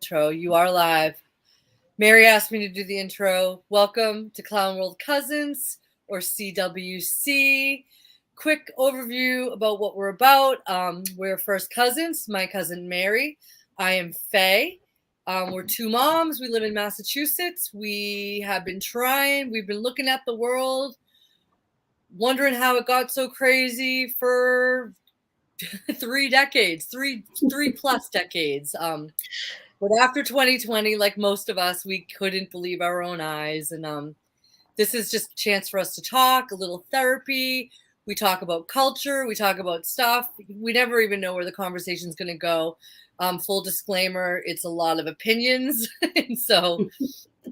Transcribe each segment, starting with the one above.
intro. You are live. Mary asked me to do the intro. Welcome to Clown World Cousins, or CWC. Quick overview about what we're about. We're first cousins. My cousin Mary. I am Faye. We're two moms. We live in Massachusetts. We have been trying. We've been looking at the world, wondering how it got so crazy for 3 decades, three plus decades. But after 2020, like most of us, we couldn't believe our own eyes. And this is just a chance for us to talk, a little therapy. We talk about culture. We talk about stuff. We never even know where the conversation's going to go. Full disclaimer, it's a lot of opinions. And so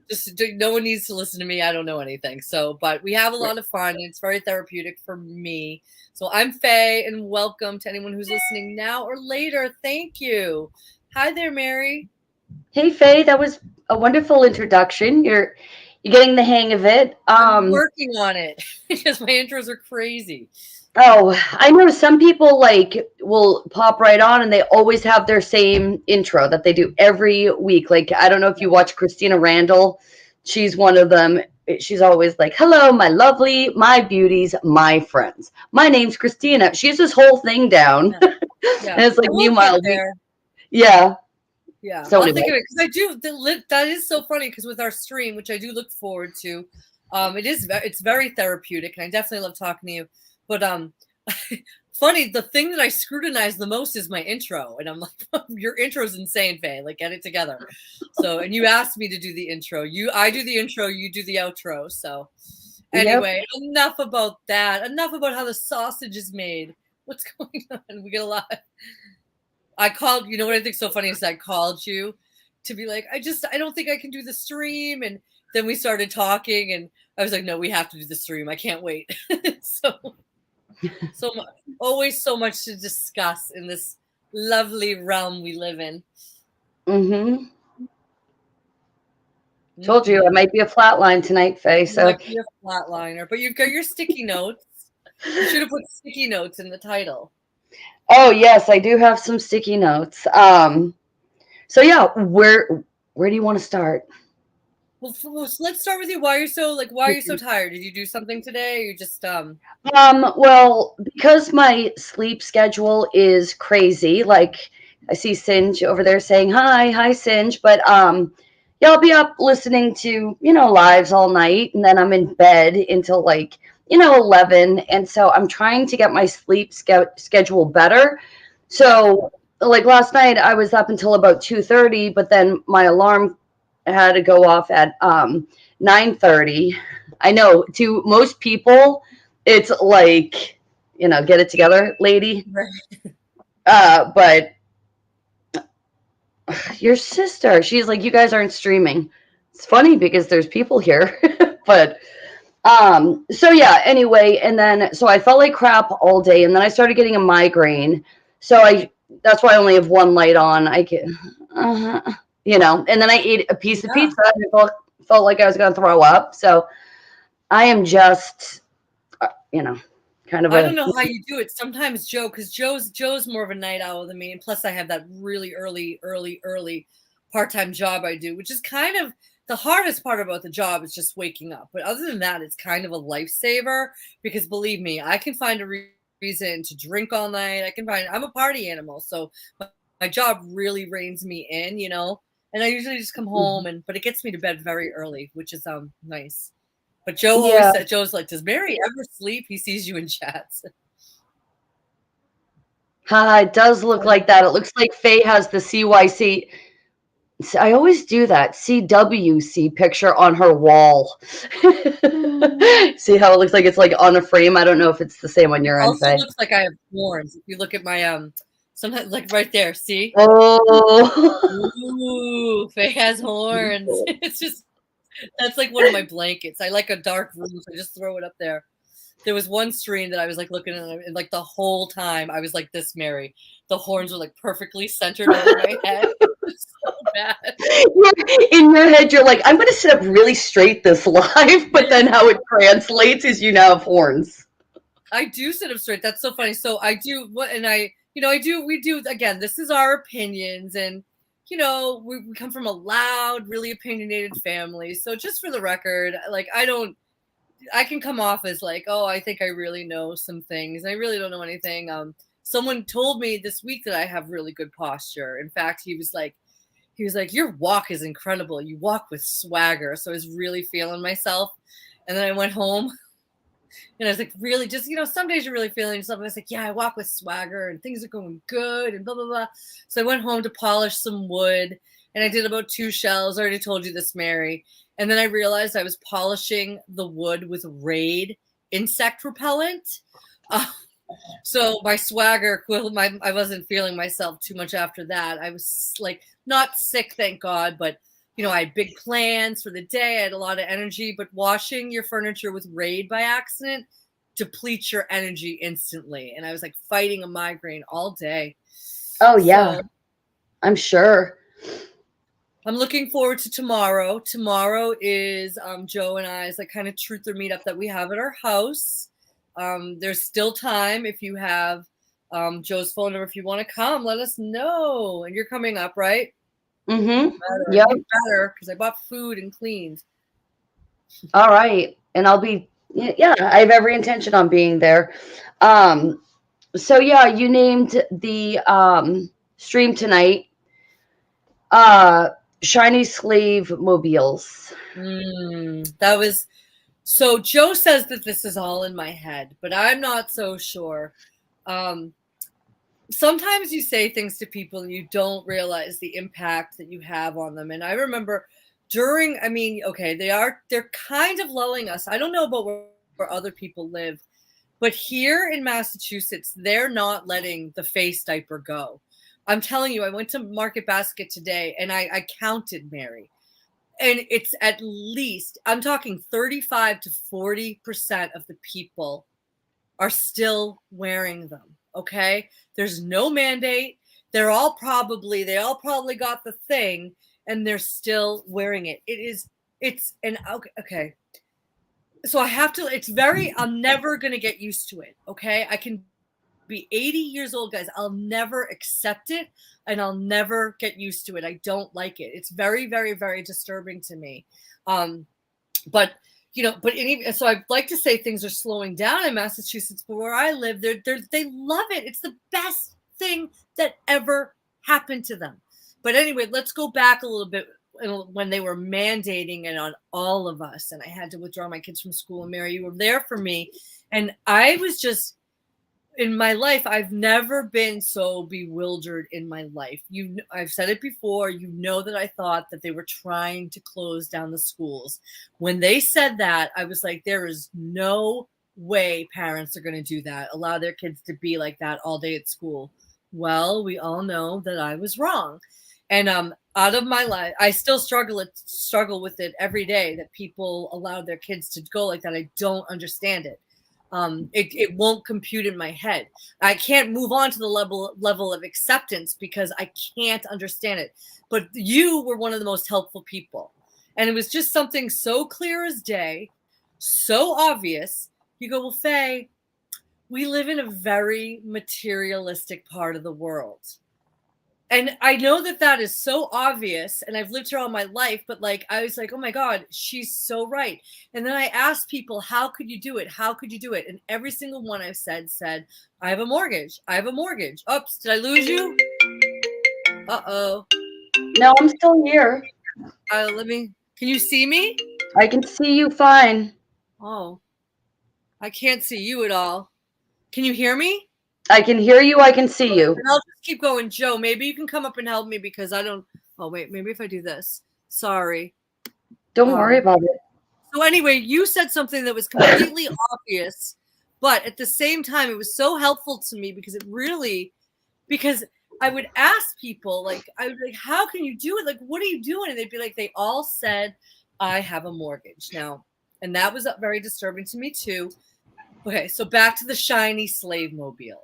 just no one needs to listen to me. I don't know anything. So, but we have a lot of fun. And it's very therapeutic for me. So I'm Faye, and welcome to anyone who's listening now or later. Thank you. Hi there, Mary. Hey Faye, that was a wonderful introduction. You're getting the hang of it. I'm working on it because my intros are crazy. Oh, I know some people like will pop right on and they always have their same intro that they do every week. Like, I don't know if you watch Christina Randall. She's one of them. She's always like, "Hello, my lovely, my beauties, my friends. My name's Christina." She has this whole thing down. Yeah. And it's like, meanwhile, yeah. So I'll anyway. think of it because I do. That is so funny because with our stream, which I do look forward to, it's very therapeutic, and I definitely love talking to you. But funny, the thing that I scrutinize the most is my intro, and I'm like, your intro's insane, Faye. Like, get it together. So, and you asked me to do the intro. I do the intro, you do the outro. So, anyway, Enough about that. Enough about how the sausage is made. What's going on? We get a lot. I called, you know what I think so funny is I called you to be like, I don't think I can do the stream. And then we started talking and I was like, no, we have to do the stream. I can't wait. so much, always so much to discuss in this lovely realm we live in. Mm-hmm. Told you I might be a flatline tonight, Faye. So you might be a flatliner, but you've got your sticky notes. You should have put sticky notes in the title. Oh yes, I do have some sticky notes. So yeah, where do you want to start? Well, let's start with you. Why are you so tired? Did you do something today? Or you just Well, because my sleep schedule is crazy. Like I see Singe over there saying hi Singe, but yeah, I'll be up listening to lives all night, and then I'm in bed until 11, and so I'm trying to get my sleep schedule better. So like last night I was up until about 2:30, but then my alarm had to go off at 9:30. I know to most people it's like, get it together, lady. But your sister, she's like, you guys aren't streaming. It's funny because there's people here. But so yeah, anyway, and then so I felt like crap all day, and then I started getting a migraine. So that's why I only have one light on. I can and then I ate a piece of pizza and I felt like I was gonna throw up. So I am just kind of I don't know how you do it. Sometimes because Joe's more of a night owl than me, and plus I have that really early part-time job I do, which is kind of the hardest part about the job is just waking up. But other than that, it's kind of a lifesaver because believe me, I can find a reason to drink all night. I'm a party animal, so my job really reins me in, and I usually just come home but it gets me to bed very early, which is nice. But Joe always said, Joe's like, does Mary ever sleep? He sees you in chats. It does look like that. It looks like Faye has the CYC. I always do that CWC picture on her wall. See how it looks like it's like on a frame? I don't know if it's the same on your end, Faye. It also looks like I have horns. If you look at my sometimes like right there, see? Oh, ooh, Faye has horns. It's just that's like one of my blankets. I like a dark room, so I just throw it up there. There was one stream that I was like looking at, and like the whole time I was like this, Mary. The horns were like perfectly centered over my head. It was so bad. In your head, you're like, I'm going to sit up really straight this live, but then how it translates is you now have horns. I do sit up straight. That's so funny. So I do we do again. This is our opinions, and you know, we come from a loud, really opinionated family. So just for the record, like, I can come off as like, oh, I think I really know some things. I really don't know anything. Someone told me this week that I have really good posture. In fact, he was like, your walk is incredible. You walk with swagger. So I was really feeling myself. And then I went home and I was like, really, just, you know, some days you're really feeling yourself. And I was like, yeah, I walk with swagger and things are going good and blah, blah, blah. So I went home to polish some wood and I did about 2 shells. I already told you this, Mary. And then I realized I was polishing the wood with Raid insect repellent. Uh, so my swagger, I wasn't feeling myself too much after that. I was like not sick, thank God, but you know, I had big plans for the day. I had a lot of energy, but washing your furniture with Raid by accident depletes your energy instantly. And I was like fighting a migraine all day. Oh yeah, So I'm sure. I'm looking forward to tomorrow. Tomorrow is Joe and I's like kind of truther meetup that we have at our house. There's still time if you have Joe's phone number. If you want to come, let us know. And you're coming up, right? Mm-hmm. Better. Yep. You better, because I bought food and cleaned. All right. And I'll be, yeah, I have every intention on being there. So yeah, you named the stream tonight Shiny Slave Mobiles. That was so. Joe says that this is all in my head, but I'm not so sure. Sometimes you say things to people and you don't realize the impact that you have on them. And I remember okay, they're kind of lulling us. I don't know about where other people live, but here in Massachusetts, they're not letting the face diaper go. I'm telling you, I went to Market Basket today and I counted, Mary. And it's at least, I'm talking 35 to 40% of the people are still wearing them. Okay. There's no mandate. They all probably got the thing and they're still wearing it. Okay. So I'm never going to get used to it. Okay. I can be 80 years old, guys. I'll never accept it and I'll never get used to it. I don't like it. It's very, very, very disturbing to me. But so I'd like to say things are slowing down in Massachusetts, but where I live, they love it. It's the best thing that ever happened to them. But anyway, let's go back a little bit when they were mandating it on all of us, and I had to withdraw my kids from school. And Mary, you were there for me, and I was just. In my life, I've never been so bewildered in my life. I've said it before. You know that I thought that they were trying to close down the schools. When they said that, I was like, there is no way parents are going to do that, allow their kids to be like that all day at school. Well, we all know that I was wrong. And out of my life, I still struggle with it every day that people allow their kids to go like that. I don't understand it. It won't compute in my head. I can't move on to the level of acceptance because I can't understand it. But you were one of the most helpful people. And it was just something so clear as day, so obvious. You go, well, Faye, we live in a very materialistic part of the world. And I know that is so obvious, and I've lived here all my life, but like, I was like, oh my God, she's so right. And then I asked people, how could you do it? How could you do it? And every single one I've said, I have a mortgage. I have a mortgage. Oops, did I lose you? Uh-oh. No, I'm still here. Can you see me? I can see you fine. Oh, I can't see you at all. Can you hear me? I can hear you. I can see you. And I'll just keep going. Joe, maybe you can come up and help me because I don't. Oh, wait. Maybe if I do this. Sorry. Don't worry about it. So anyway, you said something that was completely obvious, but at the same time, it was so helpful to me because because I would ask people, like, I would be like, how can you do it? Like, what are you doing? And they'd be like, they all said, I have a mortgage now. And that was very disturbing to me too. Okay, so back to the shiny slave mobiles.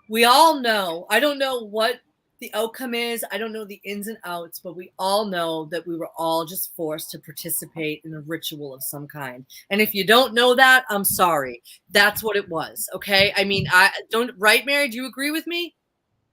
We all know, I don't know what the outcome is. I don't know the ins and outs, but we all know that we were all just forced to participate in a ritual of some kind. And if you don't know that, I'm sorry. That's what it was, okay? I mean, right, Mary? Do you agree with me?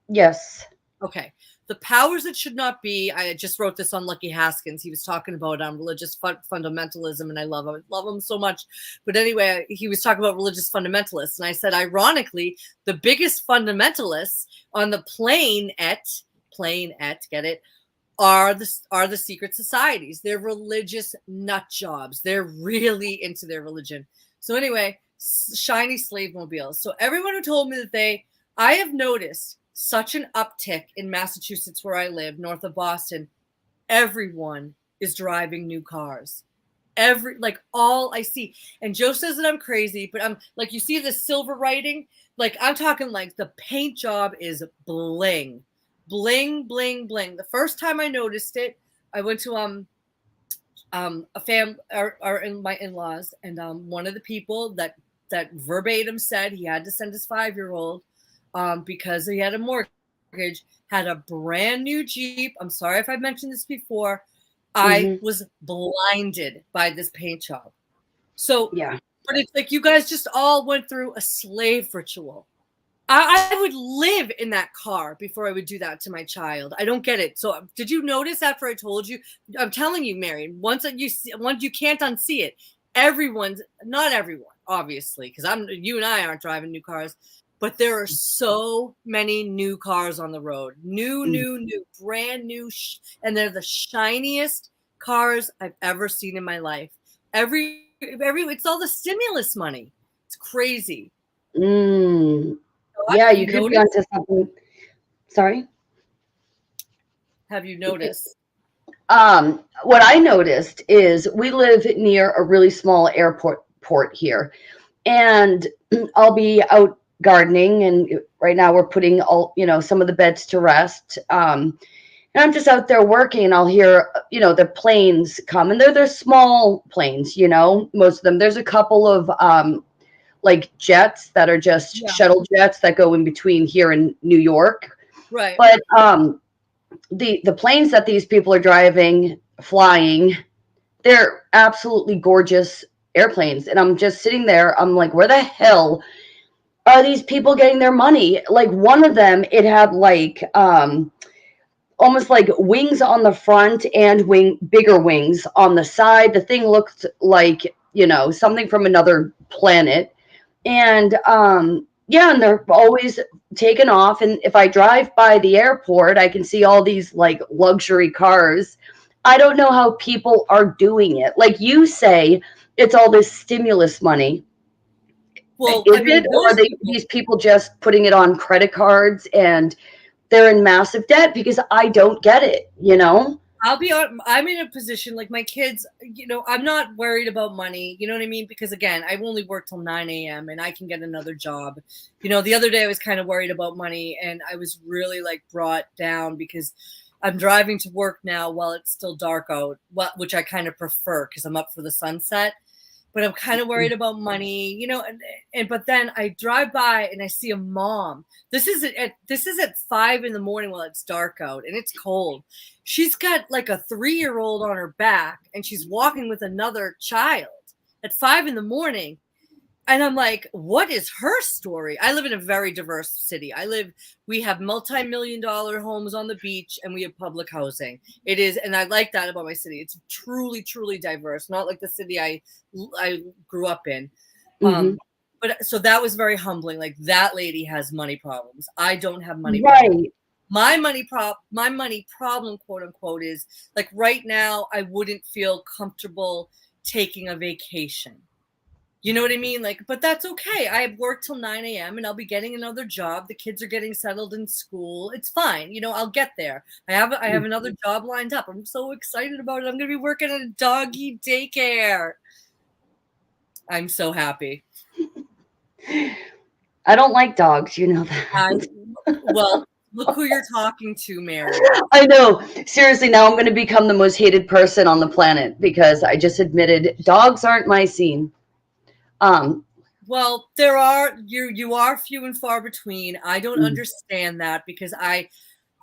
Yes. Okay. the powers that should not be. I just wrote this on Lucky Haskins. He was talking about religious fundamentalism, and I love him so much. But anyway, he was talking about religious fundamentalists, and I said, ironically, the biggest fundamentalists on the plane at get it, are the secret societies. They're religious nut jobs. They're really into their religion. So anyway, shiny slave mobiles. So everyone who told me that I have noticed such an uptick in Massachusetts, where I live, north of Boston. Everyone is driving new cars. All I see. And Joe says that I'm crazy, but I'm like, you see the silver writing? Like, I'm talking like the paint job is bling. Bling, bling, bling. The first time I noticed it, I went to a fam or in my in-laws, and one of the people that verbatim said he had to send his 5-year-old because he had a mortgage, had a brand new Jeep. I'm sorry if I've mentioned this before. I was blinded by this paint job. So Yeah. But it's like you guys just all went through a slave ritual. I would live in that car before I would do that to my child. I don't get it. So did you notice after I told you? I'm telling you, Marion, once you can't unsee it. Not everyone, obviously, because you and I aren't driving new cars, but there are so many new cars on the road. New, brand new. And they're the shiniest cars I've ever seen in my life. It's all the stimulus money. It's crazy. Yeah, you could be onto something. Sorry? Have you noticed? What I noticed is we live near a really small port here, and I'll be out gardening, and right now we're putting some of the beds to rest. And I'm just out there working, and I'll hear, the planes come, and they're small planes, most of them. There's a couple of like jets that are just shuttle jets that go in between here in New York. Right. But the planes that these people are flying, they're absolutely gorgeous airplanes. And I'm just sitting there, I'm like, where the hell are these people getting their money? Like, one of them, it had like almost like wings on the front and bigger wings on the side. The thing looked like, something from another planet. And and they're always taken off. And if I drive by the airport, I can see all these like luxury cars. I don't know how people are doing it. Like you say, it's all this stimulus money. Well, or are these people just putting it on credit cards and they're in massive debt? Because I don't get it, I'm in a position like my kids, I'm not worried about money. You know what I mean? Because again, I've only worked till 9 a.m. and I can get another job. The other day I was kind of worried about money, and I was really like brought down because I'm driving to work now while it's still dark out, which I kind of prefer because I'm up for the sunset. But I'm kind of worried about money, but then I drive by and I see a mom. This is at 5 a.m. while it's dark out and it's cold. She's got like a 3-year-old on her back, and she's walking with another child at 5 a.m. And I'm like, what is her story? I live in a very diverse city. We have multi-million-dollar homes on the beach, and we have public housing. It is, and I like that about my city. It's truly, truly diverse, not like the city I grew up in. But so that was very humbling. Like, that lady has money problems. I don't have money problems. My money problem, quote unquote, is like right now I wouldn't feel comfortable taking a vacation. You know what I mean? Like, but that's okay. I have worked till 9 a.m. and I'll be getting another job. The kids are getting settled in school. It's fine. I'll get there. I have another job lined up. I'm so excited about it. I'm going to be working at a doggy daycare. I'm so happy. I don't like dogs. You know that. Well, look who you're talking to, Mary. I know. Seriously, now I'm going to become the most hated person on the planet because I just admitted dogs aren't my scene. Well, you are few and far between. I don't understand that because I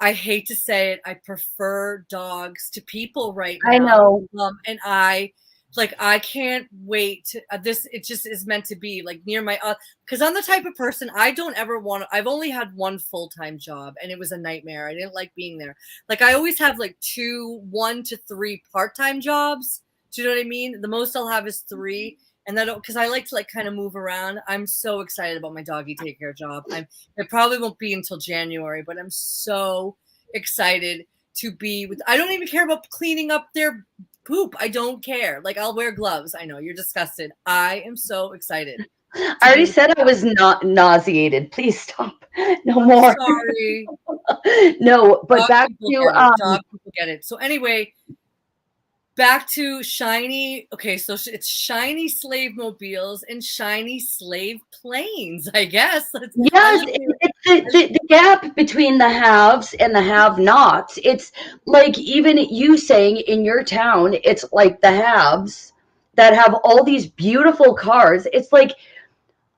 hate to say it, I prefer dogs to people right now. I know. And I like I can't wait to, this it just is meant to be like near my because I'm the type of person I don't ever want to, I've only had one full-time job and it was a nightmare. I didn't like being there. Like I always have like 1 to 3 part-time jobs. Do you know what I mean? The most I'll have is 3, and that because I like to like kind of move around. I'm so excited about my doggy take care job. It probably won't be until January, but I'm so excited to be with. I don't even care about cleaning up their poop. I don't care. Like I'll wear gloves. I know you're disgusted. I am so excited. I already said I was not nauseated. Please stop. No more. Sorry. No, but Dog back people to get it. Dog people get it. So anyway, back to shiny. Okay, so it's shiny slave mobiles and shiny slave planes. I guess. yes, it's the gap between the haves and the have-nots. It's like even you saying in your town, it's like the haves that have all these beautiful cars. It's like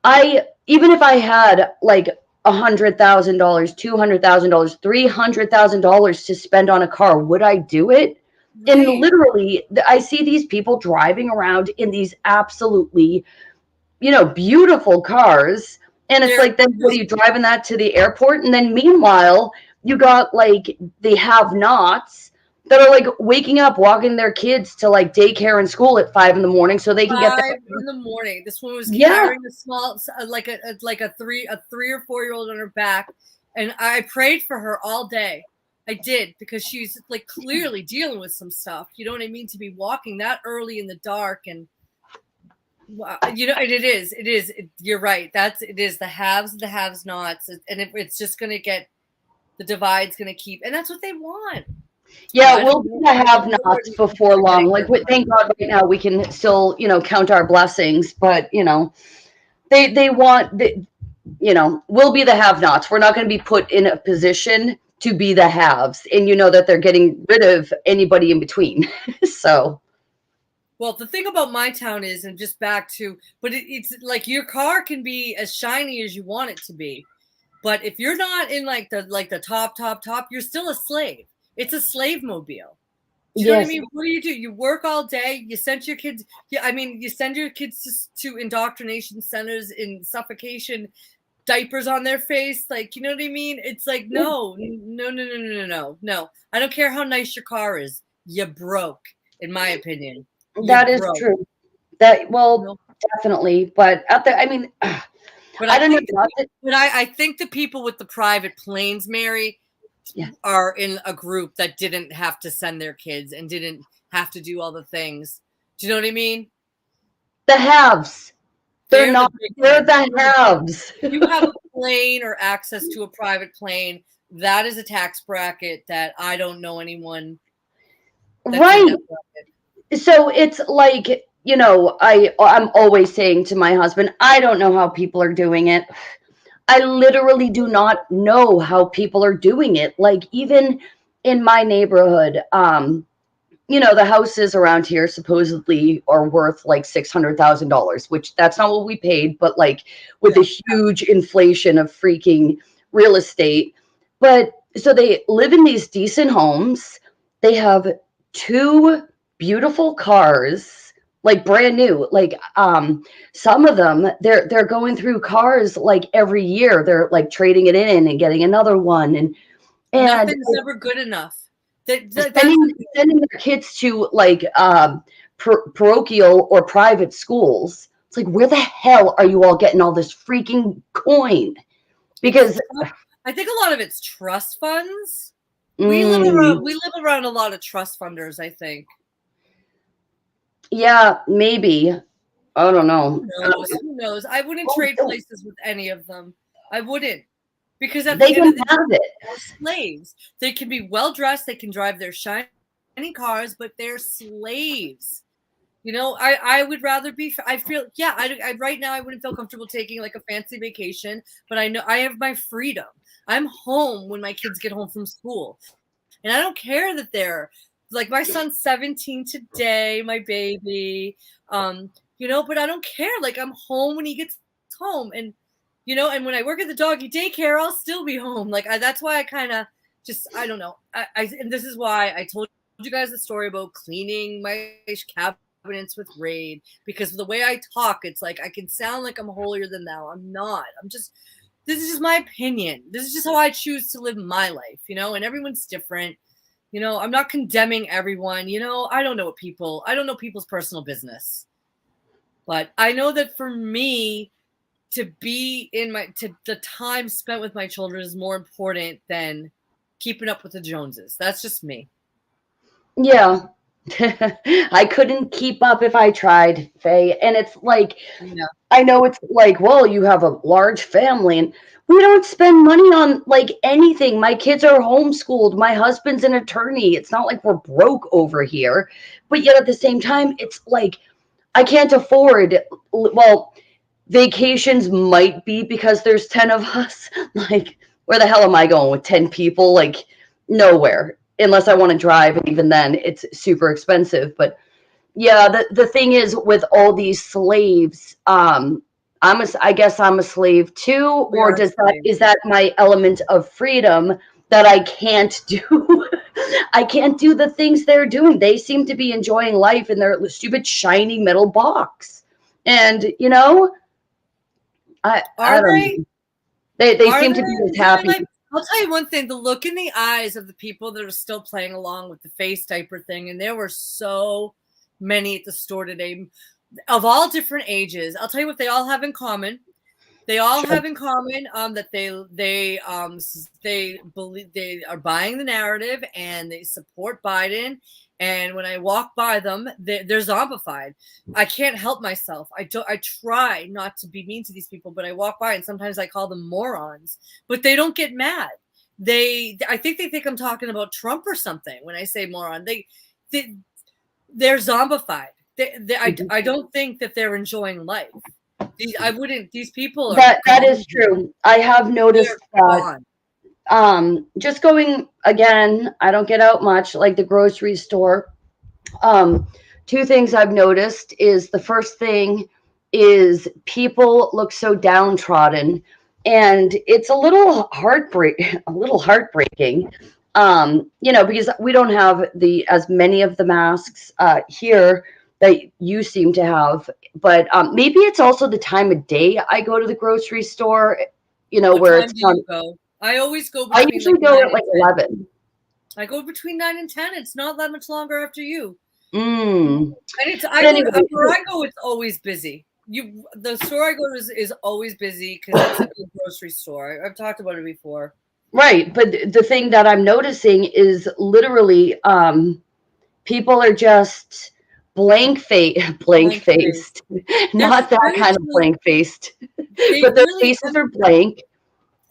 I even if I had like $100,000, $200,000, $300,000 to spend on a car, would I do it? And Right. literally, I see these people driving around in these absolutely, beautiful cars. And it's like, then what are you driving that to the airport? And then meanwhile, you got like the have nots that are like waking up, walking their kids to like daycare and school at 5 in the morning so they can get there. 5 in the morning. This one was Yeah. carrying a small, like a 3 or 4 year old on her back, and I prayed for her all day. I did because she's like clearly dealing with some stuff. You know what I mean? To be walking that early in the dark and and it is. You're right. It is the haves, the haves nots, and it's just going to get the divide's going to keep, and that's what they want. Yeah, we'll be the have-nots before long. Like, thank God right now we can still, count our blessings. But they want we'll be the have-nots. We're not going to be put in a position to be the haves, and that they're getting rid of anybody in between. So. Well, the thing about my town is, and just back to, but it's like your car can be as shiny as you want it to be, but if you're not in like the top, you're still a slave. It's a slave mobile. Do you know what I mean? What do? You work all day. You send your kids. Yeah, I mean, you send your kids to indoctrination centers in suffocation, diapers on their face. Like, you know what I mean? It's like, no. I don't care how nice your car is. You broke, in my opinion. That is true. Definitely. But out there, I mean, but I don't know. But I think the people with the private planes, Mary, are in a group that didn't have to send their kids and didn't have to do all the things. Do you know what I mean? The haves. They're the haves. If you have a plane or access to a private plane, that is a tax bracket that I don't know anyone. Right. So it's like, I'm always saying to my husband, I don't know how people are doing it. I literally do not know how people are doing it. Like even in my neighborhood, the houses around here supposedly are worth like $600,000, which that's not what we paid, but like with a huge inflation of freaking real estate. But so they live in these decent homes. They have 2 beautiful cars, like brand new. Like some of them they're going through cars like every year. They're like trading it in and getting another one, and nothing's ever good enough. Sending their kids to like parochial or private schools. It's like, where the hell are you all getting all this freaking coin? Because I think a lot of it's trust funds. We live around a lot of trust funders, I think. Yeah, maybe. I don't know. Who knows? I wouldn't trade places with any of them. I wouldn't. Because at they the end of the have day, it. they're slaves. They can be well dressed. They can drive their shiny cars, but they're slaves. I would rather be. I feel I right now I wouldn't feel comfortable taking like a fancy vacation, but I know I have my freedom. I'm home when my kids get home from school, and I don't care that they're like my son's 17 today, my baby. But I don't care. Like I'm home when he gets home, and and when I work at the doggy daycare, I'll still be home. Like that's why I kind of I don't know. And this is why I told you guys the story about cleaning my cabin covenants with Raid because of the way I talk. It's like I can sound like I'm holier than thou. I'm not. This is just my opinion. This is just how I choose to live my life, and everyone's different. I'm not condemning everyone. I don't know people's personal business. But I know that for me, to be the time spent with my children is more important than keeping up with the Joneses. That's just me. Yeah. I couldn't keep up if I tried, Faye. And it's like, Yeah. I know it's like, well, you have a large family and we don't spend money on like anything. My kids are homeschooled. My husband's an attorney. It's not like we're broke over here. But yet at the same time, it's like I can't afford, well, vacations might be because there's 10 of us. Like, where the hell am I going with 10 people? Like, nowhere, unless I want to drive. And even then, it's super expensive. But yeah, the thing is with all these slaves, I guess I'm a slave too, or is that my element of freedom that I can't do? I can't do the things they're doing. They seem to be enjoying life in their stupid shiny metal box. And I don't know. They seem to be as happy. I'll tell you one thing, the look in the eyes of the people that are still playing along with the face diaper thing, and there were so many at the store today of all different ages. I'll tell you what they all have in common. They all have in common that they believe they are buying the narrative and they support Biden. And when I walk by them, they're zombified. I can't help myself. I try not to be mean to these people, but I walk by and sometimes I call them morons. But they don't get mad. I think they think I'm talking about Trump or something when I say moron. They're zombified. I don't think that they're enjoying life. These people are that is true. I have noticed that. Just going again, I don't get out much, like the grocery store. Two things I've noticed is the first thing is people look so downtrodden, and it's a little heartbreaking, because we don't have as many of the masks here that you seem to have. But maybe it's also the time of day I go to the grocery store, where it's go? I always go I usually go at like 11. I go between 9 and 10. It's not that much longer after you. And where I go, it's always busy. The store I go to is always busy because it's a good grocery store. I've talked about it before. Right, but the thing that I'm noticing is literally people are just blank-faced. Not that kind of blank-faced, but their faces are blank.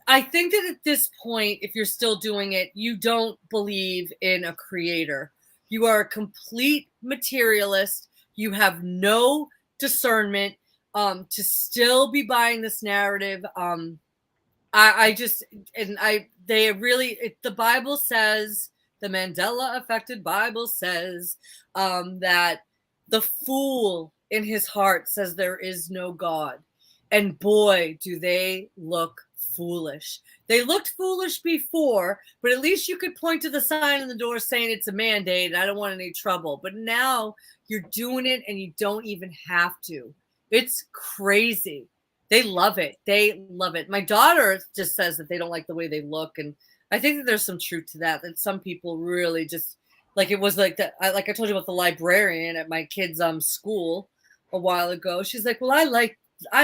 I think that at this point, if you're still doing it, you don't believe in a creator. You are a complete materialist. You have no discernment to still be buying this narrative. The Bible says, the Mandela affected Bible says that the fool in his heart says there is no God. And boy, do they look foolish. They looked foolish before, but at least you could point to the sign on the door saying it's a mandate and I don't want any trouble. But now you're doing it and you don't even have to. It's crazy. They love it. They love it. My daughter just says that they don't like the way they look. And I think that there's some truth to that some people really just, like it was like that. Like I told you about the librarian at my kid's school a while ago. She's like, well, I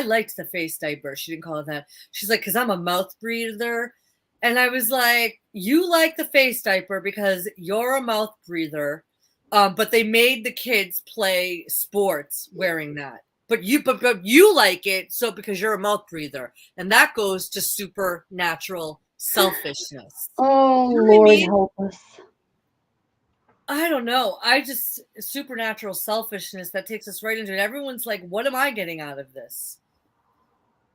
liked the face diaper. She didn't call it that. She's like, because I'm a mouth breather. And I was like, you like the face diaper because you're a mouth breather. But they made the kids play sports wearing that. But you like it because you're a mouth breather. And that goes to supernatural selfishness. Oh, Lord help us. I don't know. Supernatural selfishness that takes us right into it. Everyone's like, what am I getting out of this?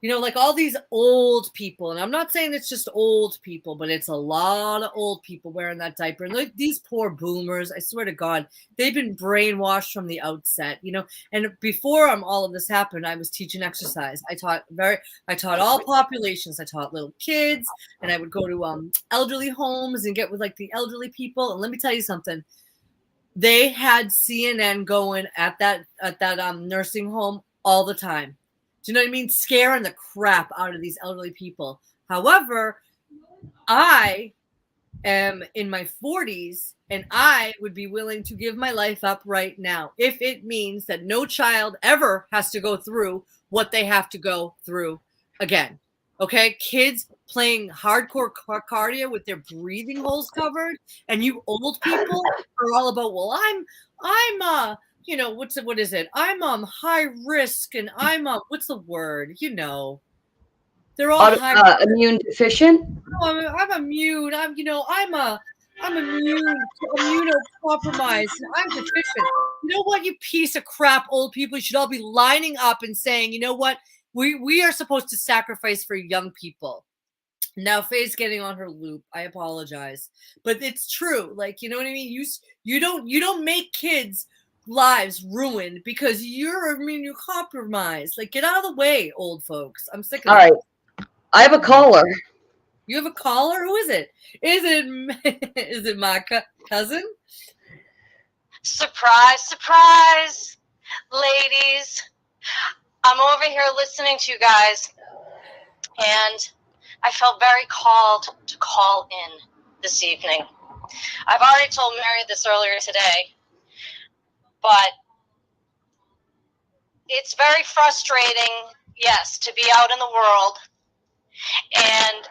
Like all these old people, and I'm not saying it's just old people, but it's a lot of old people wearing that diaper. And like these poor boomers, I swear to God, they've been brainwashed from the outset, And before all of this happened, I was teaching exercise. I taught all populations. I taught little kids, and I would go to elderly homes and get with like the elderly people. And let me tell you something. They had CNN going at that nursing home all the time. Do you know what I mean? Scaring the crap out of these elderly people. However, I am in my 40s and I would be willing to give my life up right now if it means that no child ever has to go through what they have to go through again. Okay, kids playing hardcore cardio with their breathing holes covered, and you old people are all about, well, I'm you know, what is it? I'm high risk, and I'm what's the word? You know, they're all high. Immune deficient. I'm immune. I'm immunocompromised. And I'm deficient. You know what, you piece of crap, old people? You should all be lining up and saying, you know what? We are supposed to sacrifice for young people. Now Faye's getting on her loop. I apologize, but it's true. Like, you know what I mean? You don't make kids' lives ruined because you're immunocompromised. Like, get out of the way, old folks. I'm sick of All it. right. I have a caller. You have a caller? Who is it? Is it my cousin? Surprise, surprise, ladies. I'm over here listening to you guys, and I felt very called to call in this evening. I've already told Mary this earlier today, but it's very frustrating, yes, to be out in the world and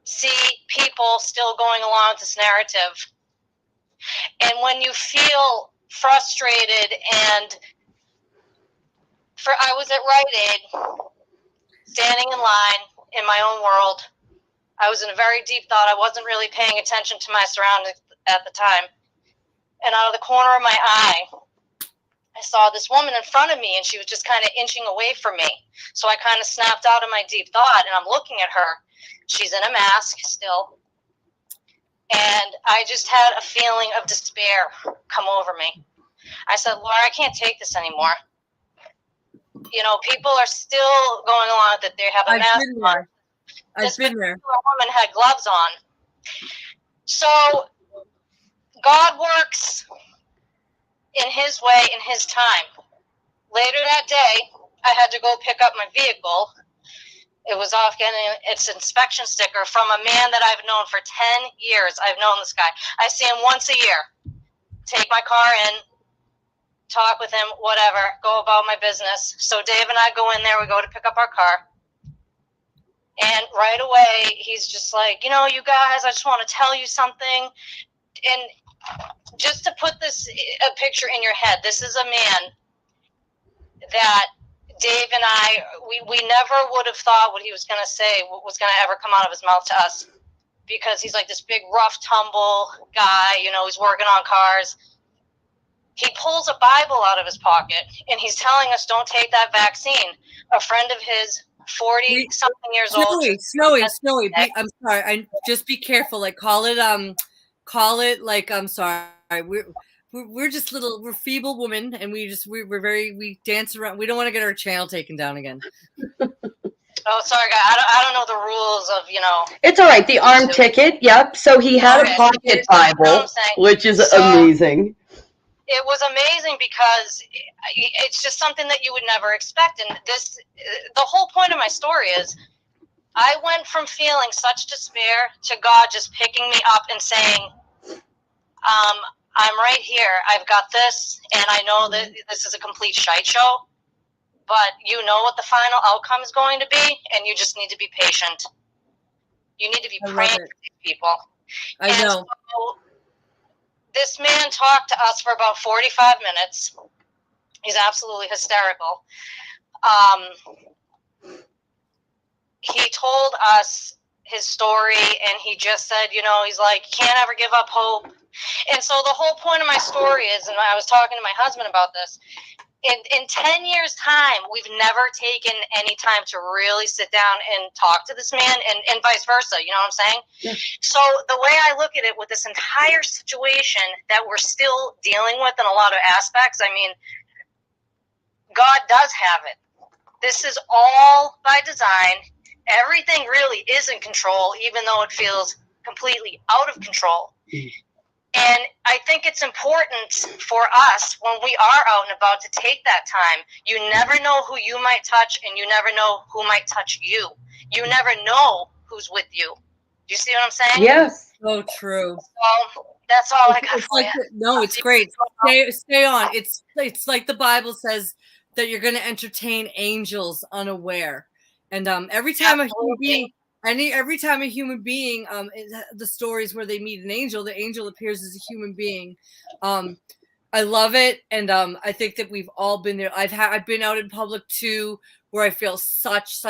see people still going along with this narrative. And when you feel frustrated and I was at Rite Aid, standing in line in my own world. I was in a very deep thought. I wasn't really paying attention to my surroundings at the time. And out of the corner of my eye, I saw this woman in front of me, and she was just kind of inching away from me. So I kind of snapped out of my deep thought, and I'm looking at her. She's in a mask still. And I just had a feeling of despair come over me. I said, Laura, I can't take this anymore. You know, people are still going along that they have a mask on. I've been there. This woman had gloves on. So God works in his way, in his time. Later that day, I had to go pick up my vehicle. It was off getting its inspection sticker from a man that I've known for 10 years. I've known this guy. I see him once a year. Take my car in, talk with him, whatever, go about my business. So Dave and I go in there, we go to pick up our car. And right away, he's just like, you know, you guys, I just want to tell you something. And just to put a picture in your head, this is a man that Dave and I, we never would have thought what he was going to say was going to ever come out of his mouth to us. Because he's like this big rough tumble guy, you know, he's working on cars. He pulls a Bible out of his pocket, and he's telling us don't take that vaccine. A friend of his, 40-something years old. Snowy. I'm sorry. Just be careful. Like, call it like, I'm sorry. We're just we're feeble women, and we dance around. We don't want to get our channel taken down again. Oh, sorry, guys. I don't know the rules of, you know. It's all right. The arm ticket. Yep. So he had a pocket Bible, which is amazing. It was amazing because it's just something that you would never expect. And the whole point of my story is I went from feeling such despair to God just picking me up and saying, I'm right here. I've got this. And I know that this is a complete shite show, but you know what the final outcome is going to be. And you just need to be patient. You need to be praying for these people. I know. So, this man talked to us for about 45 minutes. He's absolutely hysterical. He told us his story, and he just said, you know, he's like, you can't ever give up hope. And so the whole point of my story is, and I was talking to my husband about this, in 10 years' time, we've never taken any time to really sit down and talk to this man, and vice versa, you know what I'm saying? Yeah. So the way I look at it with this entire situation that we're still dealing with in a lot of aspects, I mean, God does have it. This is all by design. Everything really is in control, even though it feels completely out of control. And I think it's important for us when we are out and about to take that time. You never know who you might touch, and you never know who might touch you. You never know who's with you. Do you see what I'm saying? Yes. So true. So that's all I got It's for like you. no, it's great. Stay on. It's like the Bible says that you're going to entertain angels unaware, and every time a human being, every time a human being, the stories where they meet an angel, the angel appears as a human being. I love it, and I think that we've all been there. I've been out in public too, where I feel such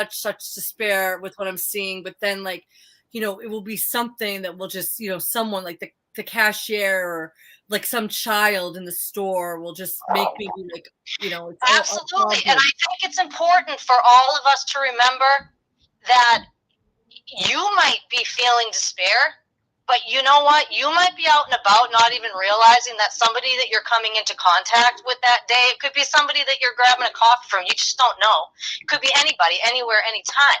despair with what I'm seeing, but then like, you know, it will be something that will just, you know, someone like the cashier or like some child in the store will just make me be like, you know, it's absolutely. And I think it's important for all of us to remember that you might be feeling despair, but you know what? You might be out and about not even realizing that somebody that you're coming into contact with that day, it could be somebody that you're grabbing a coffee from. You just don't know. It could be anybody, anywhere, anytime.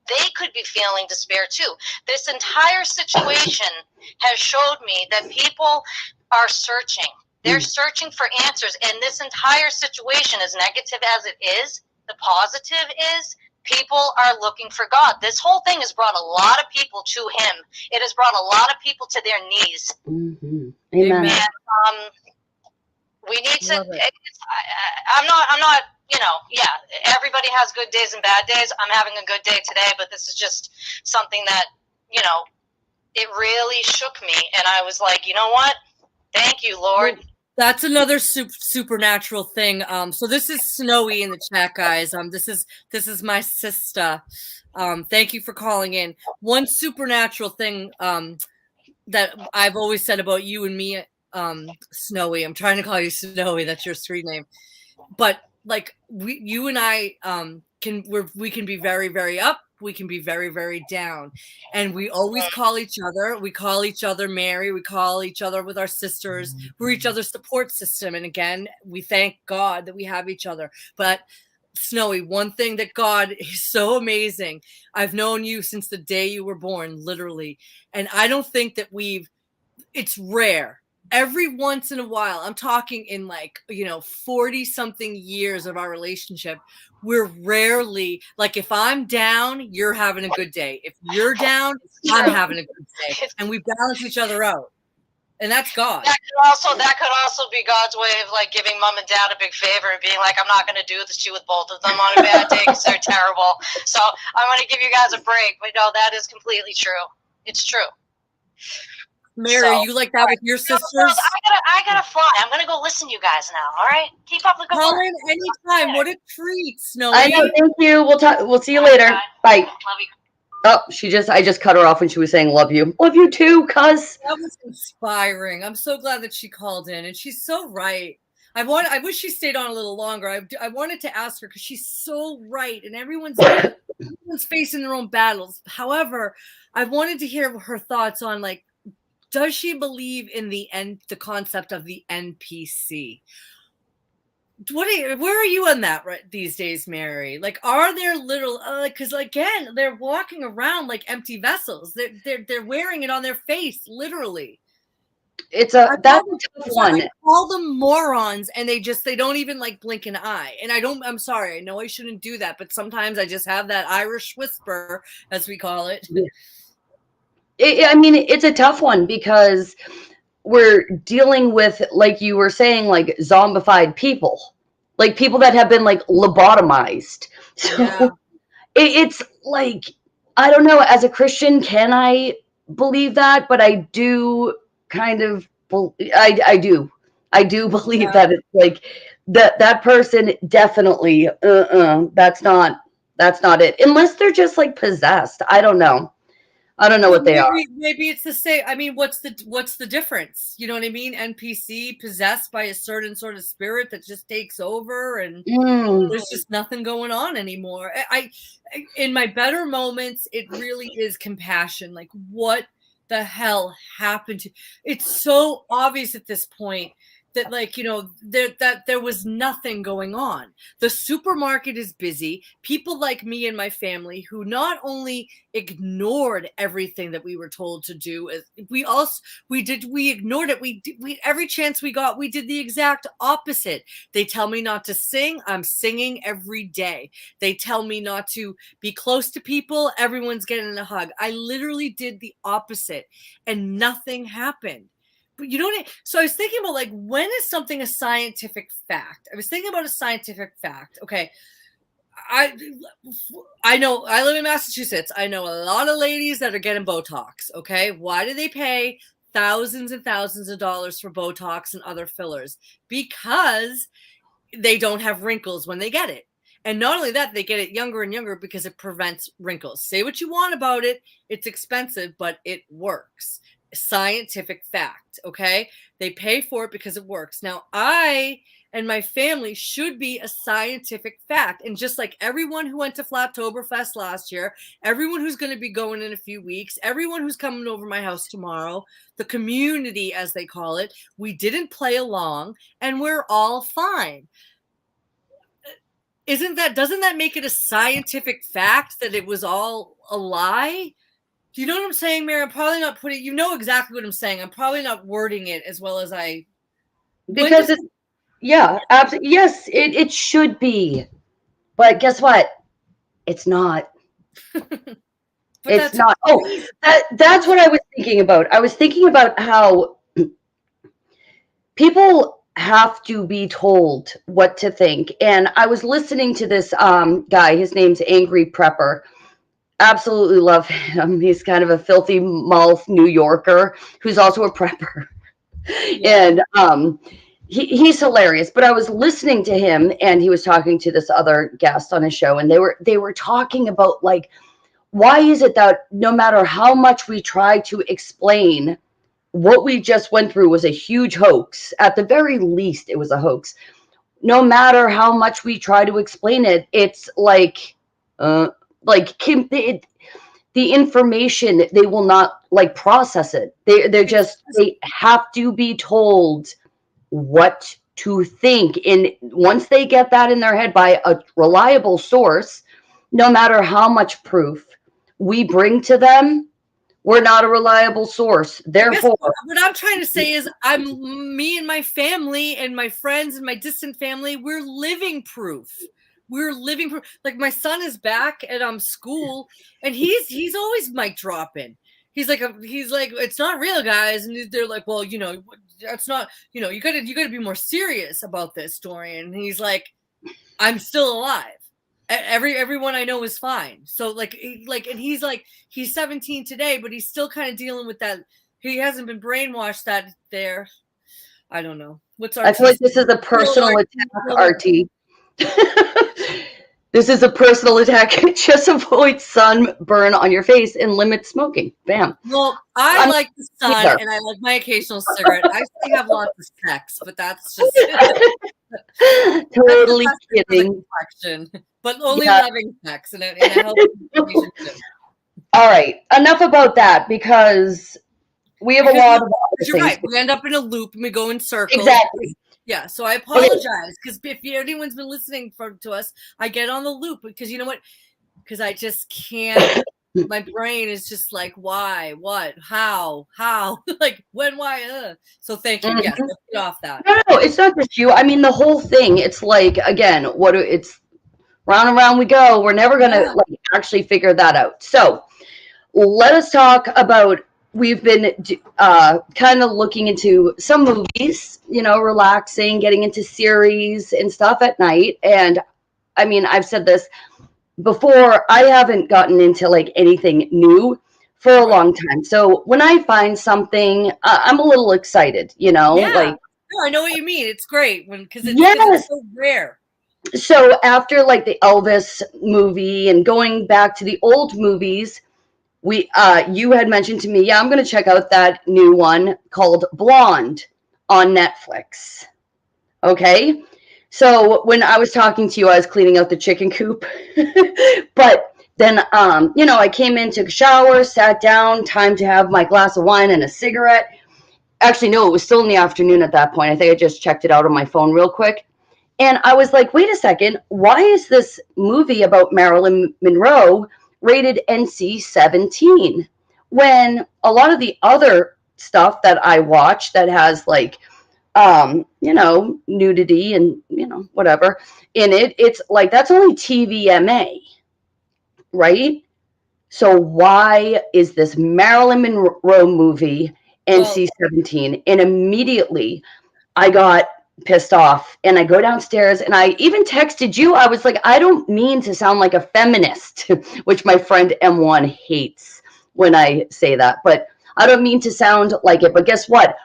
They could be feeling despair too. This entire situation has showed me that people are searching. They're searching for answers. And this entire situation, as negative as it is, the positive is people are looking for God. This whole thing has brought a lot of people to Him. It has brought a lot of people to their knees. Mm-hmm. Amen. And we need to. I'm not. You know, yeah. Everybody has good days and bad days. I'm having a good day today, but this is just something that, you know, it really shook me, and I was like, you know what? Thank you, Lord. That's another supernatural thing. So this is Snowy in the chat, guys. This is my sister. Thank you for calling in. One supernatural thing that I've always said about you and me, Snowy. I'm trying to call you Snowy. That's your street name. But like you and I we can be very, very up. We can be very, very down, and we always call each other. We call each other Mary. We call each other with our sisters. We're each other's support system. And again, we thank God that we have each other. But Snowy, one thing that God is so amazing. I've known you since the day you were born, literally, and I don't think that it's rare. Every once in a while, I'm talking in like, you know, 40 something years of our relationship, we're rarely like, if I'm down, you're having a good day. If you're down, I'm having a good day. And we balance each other out. And that's God. That could also be God's way of like giving mom and dad a big favor and being like, I'm not going to do this to you with both of them on a bad day because they're terrible. So I'm going to give you guys a break. But no, that is completely true. It's true. Mary, are you like that with your sisters? I gotta fly. I'm gonna go listen to you guys now. All right, keep up the good work. Call in anytime. What a treat, Snowy. I know. Thank you. We'll see you later. Bye. Love you. Oh, I just cut her off when she was saying love you. Love you too, cuz. That was inspiring. I'm so glad that she called in, and she's so right. I wish she stayed on a little longer. I wanted to ask her because she's so right, and everyone's facing their own battles. However, I wanted to hear her thoughts on like, does she believe in the concept of the NPC? Where are you on that right these days, Mary? Like, are there little because again, they're walking around like empty vessels. They're wearing it on their face, literally. That's a tough one. I call them morons, and they don't even like blink an eye. And I'm sorry, I know I shouldn't do that, but sometimes I just have that Irish whisper, as we call it. I mean, it's a tough one because we're dealing with, like you were saying, like zombified people, like people that have been like lobotomized. So Yeah. It's like, I don't know, as a Christian, can I believe that? But I do kind of, I do believe that it's like that person definitely, that's not it. Unless they're just like possessed. I don't know what they are. Maybe it's the same. I mean, what's the difference? You know what I mean? NPC possessed by a certain sort of spirit that just takes over, and there's just nothing going on anymore. I in my better moments, it really is compassion. Like, what the hell happened to? It's so obvious at this point that, like, you know, that there was nothing going on. The supermarket is busy. People like me and my family who not only ignored everything that we were told to do, we ignored it. We every chance we got, we did the exact opposite. They tell me not to sing. I'm singing every day. They tell me not to be close to people. Everyone's getting a hug. I literally did the opposite and nothing happened. But you know, so I was thinking about, like, when is something a scientific fact? I was thinking about a scientific fact. Okay. I know, I live in Massachusetts. I know a lot of ladies that are getting Botox. Okay. Why do they pay thousands and thousands of dollars for Botox and other fillers? Because they don't have wrinkles when they get it. And not only that, they get it younger and younger because it prevents wrinkles. Say what you want about it. It's expensive, but it works. Scientific fact. Okay. They pay for it because it works. Now, I and my family should be a scientific fact. And just like everyone who went to Flattoberfest last year, everyone who's going to be going in a few weeks, everyone who's coming over my house tomorrow, the community, as they call it, we didn't play along and we're all fine. Doesn't that make it a scientific fact that it was all a lie? Do you know what I'm saying, Mary? I'm probably not putting, you know exactly what I'm saying. I'm probably not wording it as well as I. Because it's, yeah, absolutely. Yes, it should be. But guess what? It's not. It's not. Oh, that's what I was thinking about. I was thinking about how people have to be told what to think. And I was listening to this guy. His name's Angry Prepper. Absolutely love him. He's kind of a filthy mouth New Yorker who's also a prepper. Yeah. And he's hilarious. But I was listening to him and he was talking to this other guest on his show, and they were talking about, like, why is it that no matter how much we try to explain what we just went through was a huge hoax, at the very least it was a hoax. No matter how much we try to explain it, it's like the information, they will not, like, process it. They have to be told what to think. And once they get that in their head by a reliable source, no matter how much proof we bring to them, we're not a reliable source. Therefore, what I'm trying to say is, me and my family and my friends and my distant family, we're living proof. We're living proof. Like, my son is back at school, and he's always mic dropping. He's like, it's not real, guys. And they're like, well, you know, that's not, you know, you gotta be more serious about this, Dorian. And he's like, I'm still alive. Everyone I know is fine. So and he's like, he's 17 today, but he's still kind of dealing with that. He hasn't been brainwashed that there. I don't know. I feel like this is a personal attack, RT. This is a personal attack. Just avoid sunburn on your face and limit smoking. Bam. Well, I like the sun and I like my occasional cigarette. I still have lots of sex, but that's just totally kidding. But only loving sex, and I hope. All right, enough about that, because we have a lot of other things. Right. We end up in a loop and we go in circles. Exactly. Yeah, so I apologize, because if anyone's been listening to us, I get on the loop, because you know what? Because I just can't. My brain is just like, why, what, how, like, when, why, So thank you. Yes, let's get off that. No, it's not just you. I mean, the whole thing. It's like, again, it's round and round we go. We're never gonna actually figure that out. So let us talk about. We've been kind of looking into some movies, you know, relaxing, getting into series and stuff at night. And I mean, I've said this before, I haven't gotten into, like, anything new for a long time. So when I find something, I'm a little excited, you know? Yeah. Like, no, I know what you mean. It's great because it's so rare. So after, like, the Elvis movie and going back to the old movies, you had mentioned to me, I'm going to check out that new one called Blonde on Netflix. Okay. So when I was talking to you, I was cleaning out the chicken coop, but then, I came in, took a shower, sat down, time to have my glass of wine and a cigarette. Actually, no, it was still in the afternoon at that point. I think I just checked it out on my phone real quick. And I was like, wait a second, why is this movie about Marilyn Monroe rated NC-17 when a lot of the other stuff that I watch that has like, nudity and, whatever in it, it's like, that's only TVMA, right? So why is this Marilyn Monroe movie NC-17? And immediately I got pissed off and I go downstairs and I even texted you. I was like, I don't mean to sound like a feminist, which my friend M1 hates when I say that, but I don't mean to sound like it. But guess what?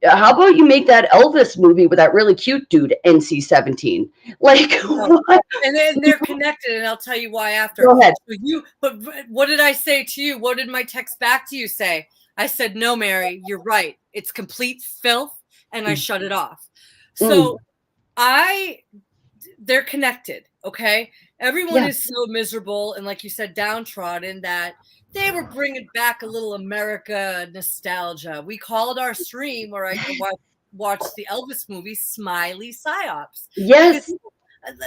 How about you make that Elvis movie with that really cute dude NC-17? Like, what? And then they're connected, and I'll tell you why after. Go ahead. But what did I say to you? What did my text back to you say? I said, no, Mary, you're right. It's complete filth, and I shut it off. So they're connected, okay? Everyone is so miserable and, like you said, downtrodden that they were bringing back a little America nostalgia. We called our stream where I watched the Elvis movie Smiley Psyops. Yes.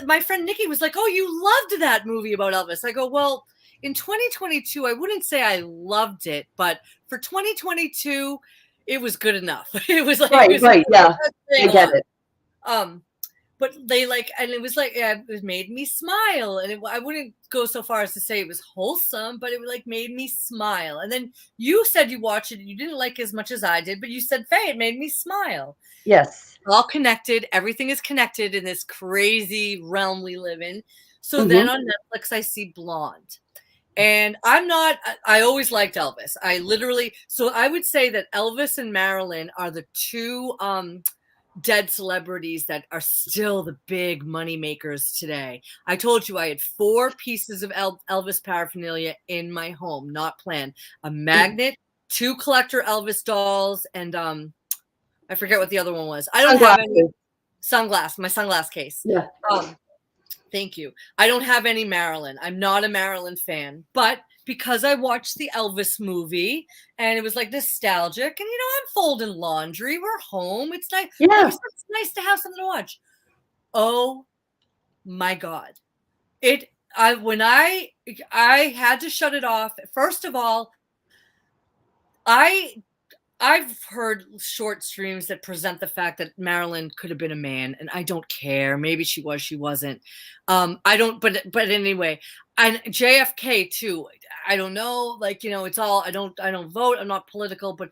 My friend Nikki was like, oh, you loved that movie about Elvis. I go, well, in 2022, I wouldn't say I loved it, but for 2022, it was good enough. It was like, right, yeah, I get it. But they and it was like, it made me smile. And I wouldn't go so far as to say it was wholesome, but it made me smile. And then you said you watched it. You didn't like it as much as I did, but you said, Faye, it made me smile. Yes. All connected. Everything is connected in this crazy realm we live in. So then on Netflix, I see Blonde. And I always liked Elvis. So I would say that Elvis and Marilyn are the two dead celebrities that are still the big money makers today. I told you I had 4 pieces of Elvis paraphernalia in my home, not planned. A magnet, 2 collector Elvis dolls, and I forget what the other one was. I don't have any my sunglass case. Yeah. Thank you. I don't have any Marilyn. I'm not a Marilyn fan, but because I watched the Elvis movie and it was like nostalgic, and I'm folding laundry. We're home. It's nice. Yeah. It's nice to have something to watch. Oh my God. When I had to shut it off. First of all, I've heard short streams that present the fact that Marilyn could have been a man, and I don't care. Maybe she was, she wasn't. I don't, but anyway, and JFK too. I don't know. It's all, I don't vote. I'm not political, but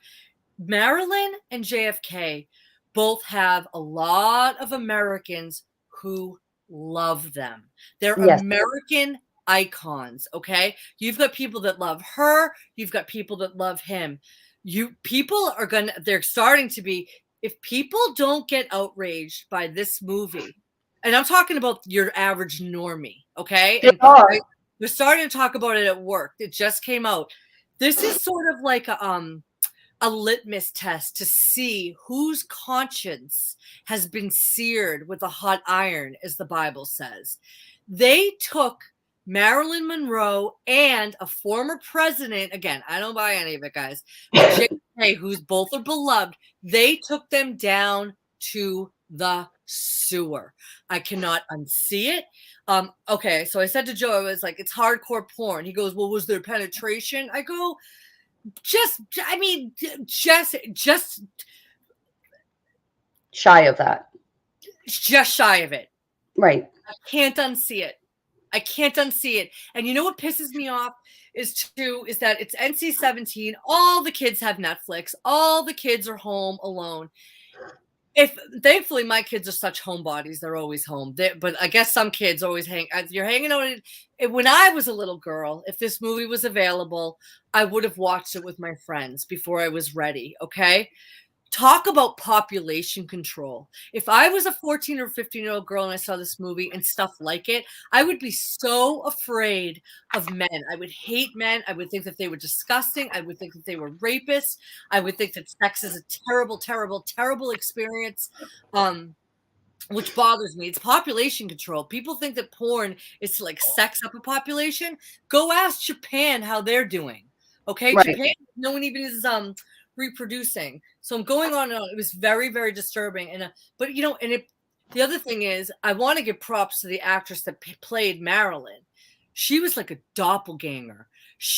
Marilyn and JFK both have a lot of Americans who love them. They're American icons. Okay. You've got people that love her. You've got people that love him. They're starting to be, if people don't get outraged by this movie, and I'm talking about your average normie, okay? We're starting to talk about it at work. It just came out. This is sort of like a litmus test to see whose conscience has been seared with a hot iron, as the Bible says. They took Marilyn Monroe and a former president, again, I don't buy any of it, guys, but JFK, who's both are beloved, they took them down to the sewer. I cannot unsee it. Okay, so I said to Joe, I was like, it's hardcore porn. He goes, well, was there penetration? I go, just shy of that. Just shy of it. Right. I can't unsee it. And you know what pisses me off is that it's NC-17. All the kids have Netflix. All the kids are home alone. Thankfully my kids are such homebodies, they're always home. But I guess some kids always you're hanging out. When I was a little girl, if this movie was available, I would have watched it with my friends before I was ready. Okay. Talk about population control. If I was a 14 or 15-year-old girl and I saw this movie and stuff like it, I would be so afraid of men. I would hate men. I would think that they were disgusting. I would think that they were rapists. I would think that sex is a terrible, terrible, terrible experience, which bothers me. It's population control. People think that porn is to sex up a population. Go ask Japan how they're doing. Okay, right. Japan, no one even is reproducing. So I'm going on and on. It was very, very disturbing. And but you know, the other thing is, I want to give props to the actress that played Marilyn. She was like a doppelganger.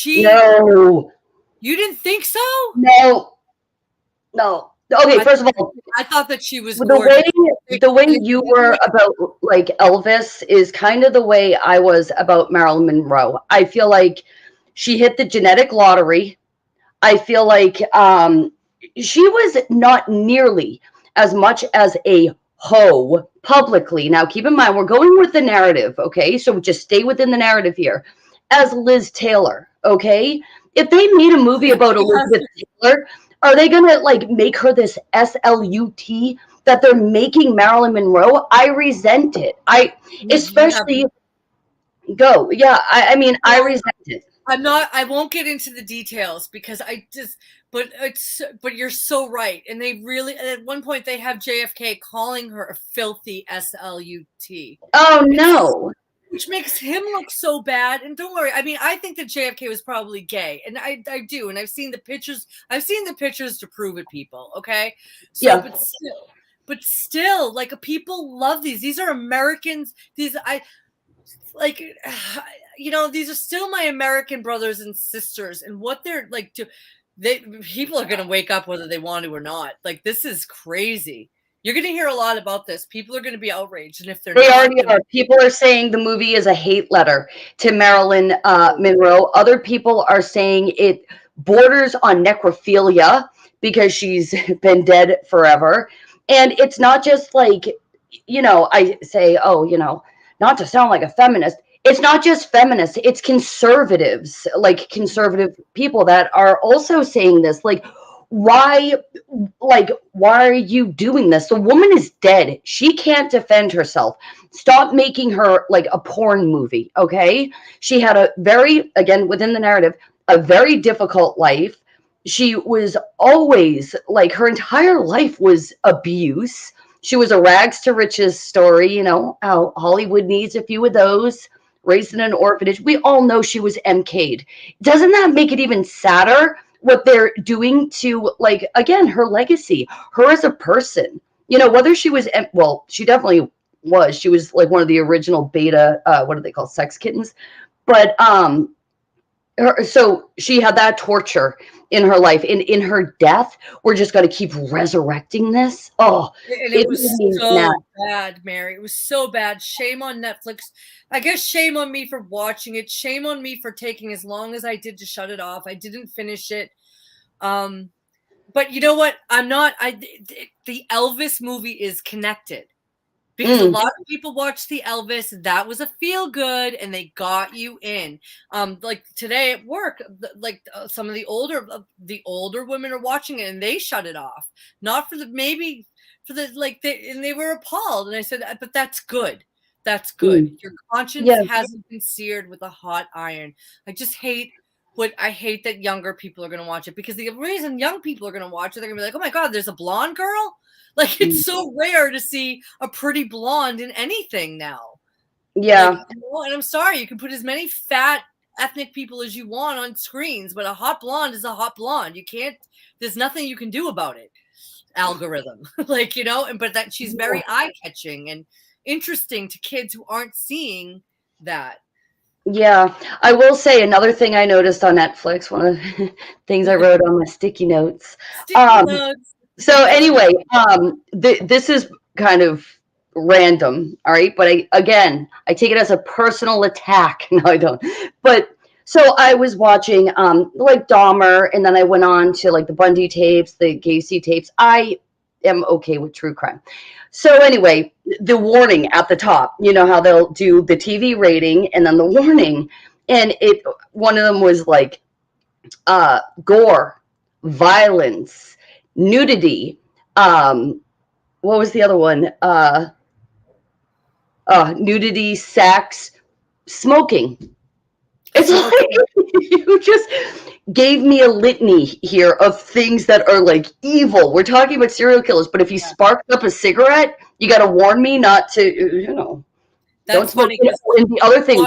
No. You didn't think so? No. Okay, first of all, I thought that she was the way you were about like Elvis is kind of the way I was about Marilyn Monroe. I feel like she hit the genetic lottery. I feel like she was not nearly as much as a hoe publicly. Now, keep in mind, we're going with the narrative, okay? So just stay within the narrative here. As Liz Taylor, okay? If they made a movie about Elizabeth Taylor, are they going to like make her this SLUT that they're making Marilyn Monroe? I resent it. I mean, I resent it. I won't get into the details because but you're so right. And they really, at one point they have JFK calling her a filthy SLUT. Oh no. Which makes him look so bad. And don't worry, I mean, I think that JFK was probably gay, and I do, and I've seen the pictures. I've seen the pictures to prove it, people. Okay, so yeah. But still, like people love these. These are Americans. These these are still my American brothers and sisters, and what they're like. People are gonna wake up whether they want to or not. Like this is crazy. You're going to hear a lot about this. People are going to be outraged, and if they already are. People are saying the movie is a hate letter to Marilyn Monroe. Other people are saying it borders on necrophilia because she's been dead forever. And it's not just like, I say, not to sound like a feminist. It's not just feminists. It's conservatives, like conservative people that are also saying this. Why are you doing this? The woman is dead. She can't defend herself. Stop making her like a porn movie, okay? She had again, within the narrative, a very difficult life. She was always, her entire life was abuse. She was a rags to riches story, how Hollywood needs a few of those, raised in an orphanage. We all know she was MK'd. Doesn't that make it even sadder? What they're doing to, again, her legacy, her as a person, whether she was, she definitely was. She was like one of the original beta, what do they call, sex kittens? But so she had that torture in her life. In her death, we're just going to keep resurrecting this. Oh, and it was so bad, Mary. It was so bad. Shame on Netflix. I guess shame on me for watching it. Shame on me for taking as long as I did to shut it off. I didn't finish it. But you know what? The Elvis movie is connected. Because a lot of people watch the Elvis. That was a feel good, and they got you in. Like today at work, some of the older women are watching it, and they shut it off. Not for and they were appalled. And I said, but that's good. That's good. Your conscience hasn't been seared with a hot iron. I hate that younger people are going to watch it, because the reason young people are going to watch it, they're going to be like, oh my God, there's a blonde girl. It's so rare to see a pretty blonde in anything now. Yeah. And I'm sorry, you can put as many fat ethnic people as you want on screens, but a hot blonde is a hot blonde. There's nothing you can do about it. Algorithm, but that she's very eye-catching and interesting to kids who aren't seeing that. Yeah, I will say another thing I noticed on Netflix, one of the things I wrote on my sticky notes. So anyway, this is kind of random, all right? But I take it as a personal attack. No, I don't. But so I was watching Dahmer, and then I went on to the Bundy tapes, the Gacy tapes. I am okay with true crime. So anyway, the warning at the top, how they'll do the TV rating and then the warning, and one of them was gore, violence, nudity. What was the other one? Nudity, sex, smoking. It's you just gave me a litany here of things that are evil. We're talking about serial killers, but if you sparked up a cigarette, you got to warn me not to, That's don't smoke. funny. And the other thing,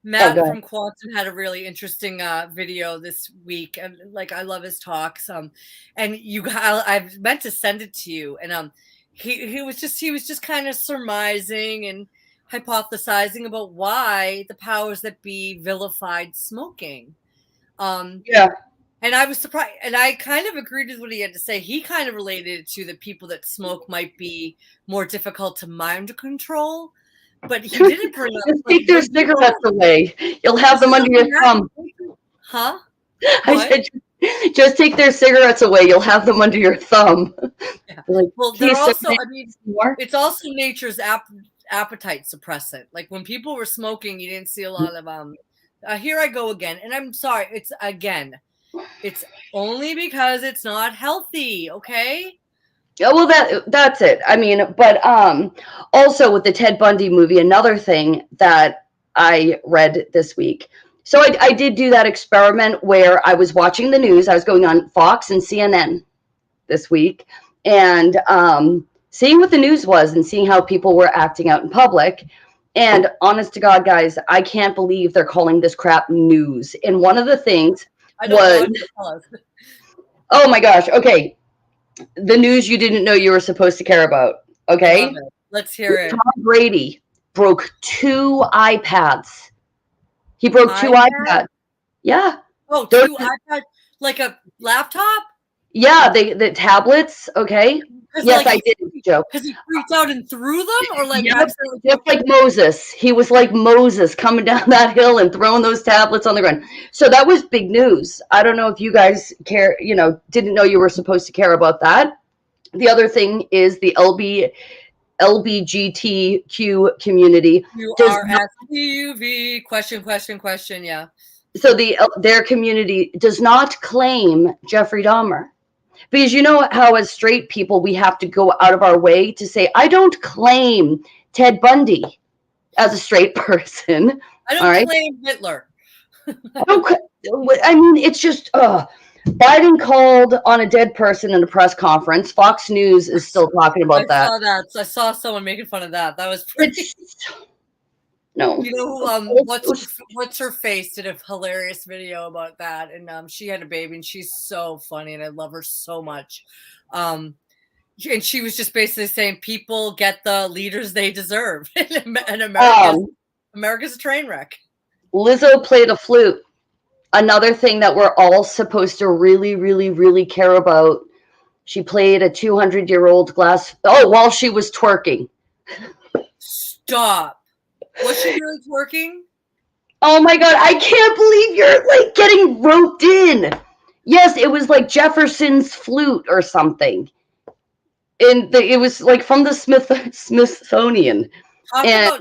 Matt from Quantum had a really interesting video this week, and like I love his talks. And I meant to send it to you, and he was just kind of surmising and hypothesizing about why the powers that be vilified smoking. Yeah. And I was surprised, and I kind of agreed with what he had to say. He kind of related it to the people that smoke might be more difficult to mind control. But he didn't bring up. Just take their cigarettes away. You'll have them under your thumb. Huh? I said, just take their cigarettes away. You'll have them under your thumb. Yeah. Like, well, they're also. I mean, it's also nature's appetite suppressant. Like when people were smoking, you didn't see a lot of here I go again, and I'm sorry. It's only because it's not healthy. Okay. Yeah, well, that's it. I mean, but also with the Ted Bundy movie, another thing that I read this week. So I did do that experiment where I was watching the news. I was going on Fox and CNN this week and seeing what the news was and seeing how people were acting out in public. And honest to God, guys, I can't believe they're calling this crap news. And one of the things was, oh my gosh, okay. The news you didn't know you were supposed to care about. Okay. Let's hear it. Tom Brady broke 2 iPads. He broke 2 iPads. Yeah. Oh, 2 iPads? Like a laptop? Yeah, the tablets. Okay. Yes, I did, Joe. Because he freaked out and threw them, or like just like Moses. He was like Moses coming down that hill and throwing those tablets on the ground. So that was big news. I don't know if you guys care, didn't know you were supposed to care about that. The other thing is the LBGTQ community. QRSTUV, question, yeah. So their community does not claim Jeffrey Dahmer. Because you know how as straight people, we have to go out of our way to say, I don't claim Ted Bundy as a straight person. I don't claim Hitler. I mean, it's just, Biden called on a dead person in a press conference. Fox News is still talking about that. I saw that. So I saw someone making fun of that. That was pretty... No. You know, what's her face did a hilarious video about that, and she had a baby, and she's so funny, and I love her so much. And she was just basically saying people get the leaders they deserve, and America's a train wreck. Lizzo played a flute. Another thing that we're all supposed to really, really, really care about. She played a 200-year-old glass. Oh, while she was twerking. Stop. Was she really twerking? Oh my God, I can't believe you're like getting roped in. Yes, it was like Jefferson's flute or something. And it was like from the Smithsonian. I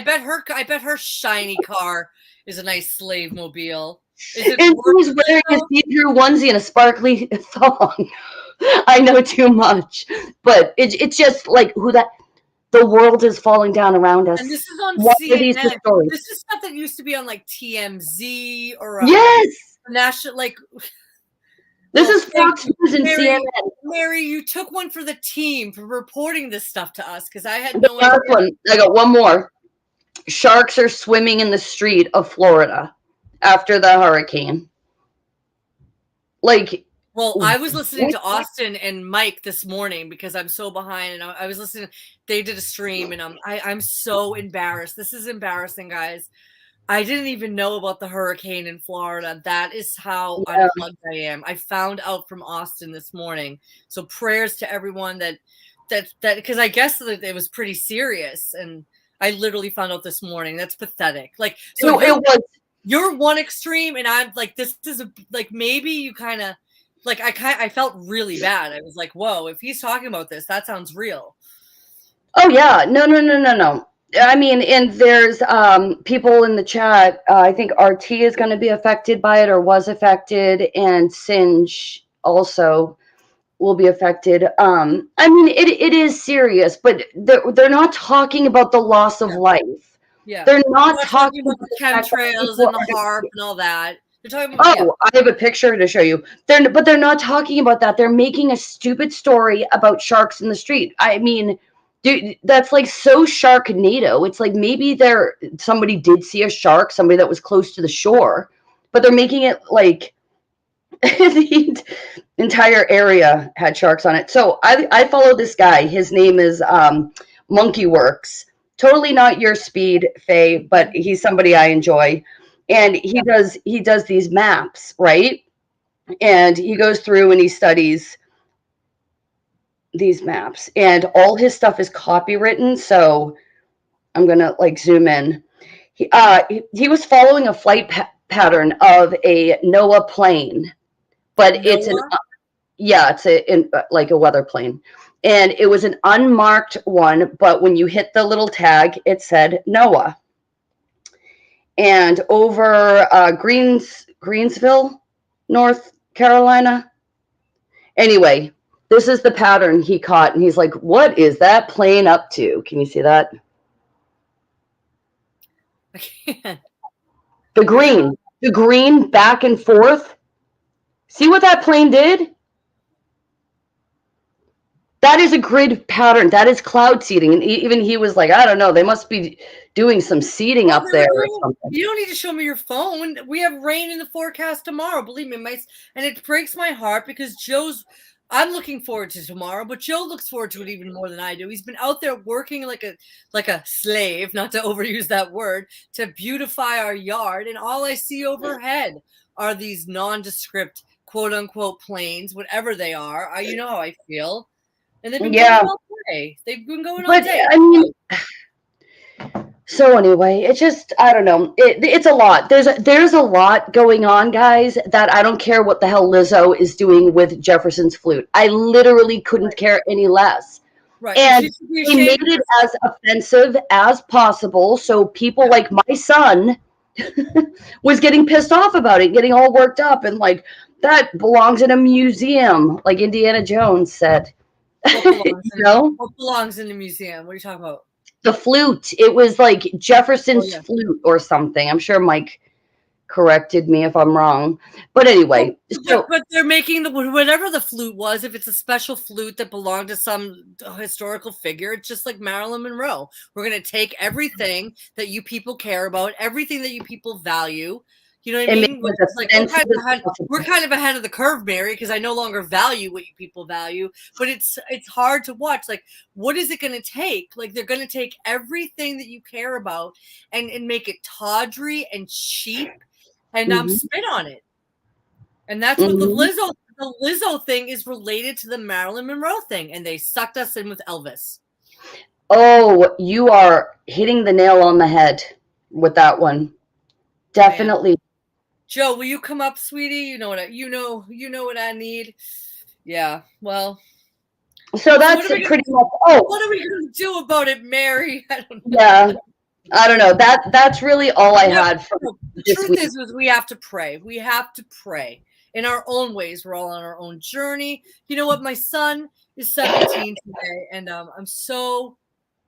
bet her shiny car is a nice slave mobile. And she was wearing a see-through onesie and a sparkly thong. I know too much. But it's just like the world is falling down around us. And this is on CNN. This is stuff that used to be on like TMZ or yes, national. Like this is Fox News and CNN. Mary, you took one for the team for reporting this stuff to us because I had no idea. I got one more. Sharks are swimming in the street of Florida after the hurricane. Like. Well, I was listening to Austin and Mike this morning because I'm so behind, and I was listening. They did a stream, and I'm so embarrassed. This is embarrassing, guys. I didn't even know about the hurricane in Florida. That is how unplugged I am. I found out from Austin this morning. So prayers to everyone that because I guess that it was pretty serious, and I literally found out this morning. That's pathetic. Like so, it was. You're one extreme, and I'm like this is maybe you kind of. Like I felt really bad. I was like, "Whoa! If he's talking about this, that sounds real." Oh yeah, no. I mean, and there's people in the chat. I think RT is going to be affected by it or was affected, and Singe also will be affected. I mean, it is serious, but they're not talking about the loss of life. Yeah, they're not talking about the chemtrails and the HAARP and all that. About, I have a picture to show you. But they're not talking about that. They're making a stupid story about sharks in the street. I mean, Dude, that's like so Sharknado. It's like maybe somebody did see a shark, somebody that was close to the shore, but they're making it like the entire area had sharks on it. So I follow this guy. His name is Monkey Works. Totally not your speed, Faye, but he's somebody I enjoy. And he does these maps, right? And he goes through and he studies these maps, and all his stuff is copywritten. So I'm gonna like zoom in. He was following a flight pattern of a NOAA plane, but it's like a weather plane, and it was an unmarked one. But when you hit the little tag, it said NOAA. And over Greensville, North Carolina. Anyway, this is the pattern he caught, and he's like, "What is that plane up to?" Can you see that? I can't. The green back and forth. See what that plane did? That is a grid pattern. That is cloud seeding. And even he was like, I don't know, they must be doing some seeding up there or something. You don't need to show me your phone. We have rain in the forecast tomorrow. Believe me, and it breaks my heart because I'm looking forward to tomorrow, but Joe looks forward to it even more than I do. He's been out there working like a slave, not to overuse that word, to beautify our yard. And all I see overhead are these nondescript, quote unquote, planes, whatever they are. You know how I feel. And they've been going all day. They've been going all day. I mean, so anyway, it's just, I don't know. It's a lot. There's a lot going on, guys, that I don't care what the hell Lizzo is doing with Jefferson's flute. I literally couldn't care any less. Right. And they made it as offensive as possible. So people like my son was getting pissed off about it, getting all worked up, and like, that belongs in a museum, like Indiana Jones said. What belongs in the museum? What are you talking about? The flute. It was like Jefferson's flute or something. I'm sure Mike corrected me if I'm wrong. But anyway. But they're making whatever the flute was, if it's a special flute that belonged to some historical figure, it's just like Marilyn Monroe. We're going to take everything that you people care about, everything that you people value. You know what I mean? Like we're kind of ahead of the curve, Mary, because I no longer value what you people value. But it's hard to watch. Like, what is it going to take? Like, they're going to take everything that you care about and make it tawdry and cheap and spit on it. And that's what the Lizzo thing is related to the Marilyn Monroe thing. And they sucked us in with Elvis. Oh, you are hitting the nail on the head with that one. Definitely. Man. Joe, will you come up, sweetie? You know what what I need. Yeah. Well. So that's pretty much. What are we going to do about it, Mary? I don't know. Yeah. I don't know. That's really all I had for the truth is we have to pray. We have to pray in our own ways. We're all on our own journey. You know what? My son is 17 today, and I'm so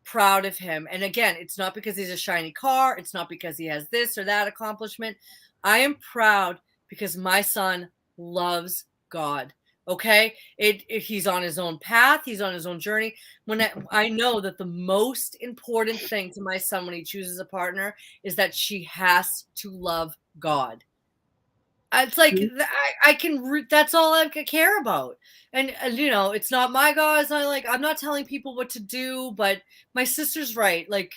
proud of him. And again, it's not because he's a shiny car. It's not because he has this or that accomplishment. I am proud because my son loves God. Okay. He's on his own path. He's on his own journey. When I know that the most important thing to my son when he chooses a partner is that she has to love God. It's like, that's all I care about. And you know, it's not my God. It's not like, I'm not telling people what to do, but my sister's right. Like,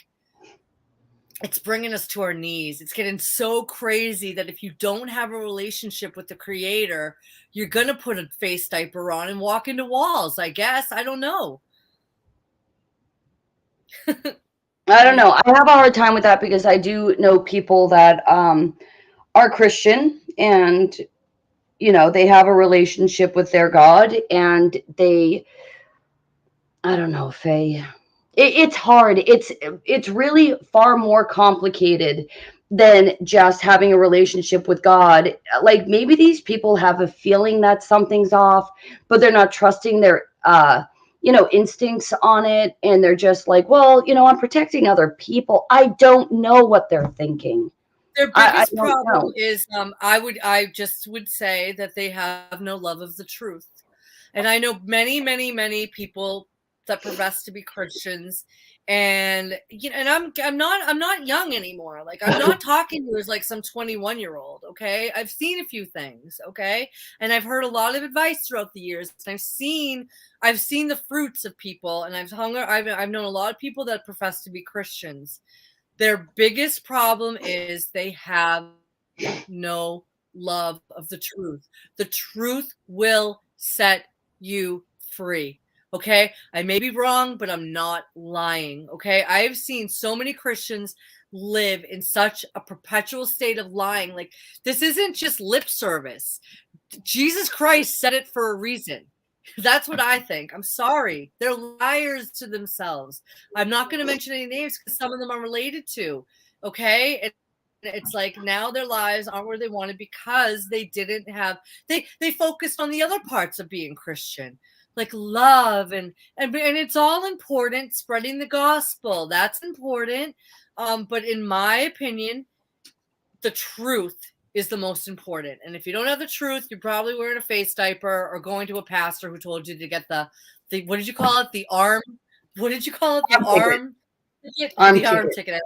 it's bringing us to our knees. It's getting so crazy that if you don't have a relationship with the Creator, you're going to put a face diaper on and walk into walls, I guess. I don't know. I don't know. I have a hard time with that because I do know people that are Christian and, you know, they have a relationship with their God and I don't know, Faye. It's hard. It's really far more complicated than just having a relationship with God. Like maybe these people have a feeling that something's off, but they're not trusting their instincts on it, and they're just like, well, I'm protecting other people. I don't know what they're thinking. Their biggest problem is I just would say that they have no love of the truth. And I know many, many, many people that profess to be Christians, and and I'm not young anymore. Like, I'm not talking to you as like some 21-year-old. Okay, I've seen a few things. Okay, and I've heard a lot of advice throughout the years. And I've seen the fruits of people, and I've known a lot of people that profess to be Christians. Their biggest problem is they have no love of the truth. The truth will set you free. Okay, I may be wrong, but I'm not lying. Okay, I have seen so many Christians live in such a perpetual state of lying. Like, this isn't just lip service. Jesus Christ said it for a reason. That's what I think. I'm sorry. They're liars to themselves. I'm not going to mention any names because some of them I'm related to. Okay, it's like now their lives aren't where they wanted because they didn't have they focused on the other parts of being Christian, like love and it's all important. Spreading the gospel, that's important, but in my opinion, the truth is the most important. And if you don't have the truth, you're probably wearing a face diaper or going to a pastor who told you to get the what did you call it, the arm, what did you call it, the arm ticket? The arm ticket.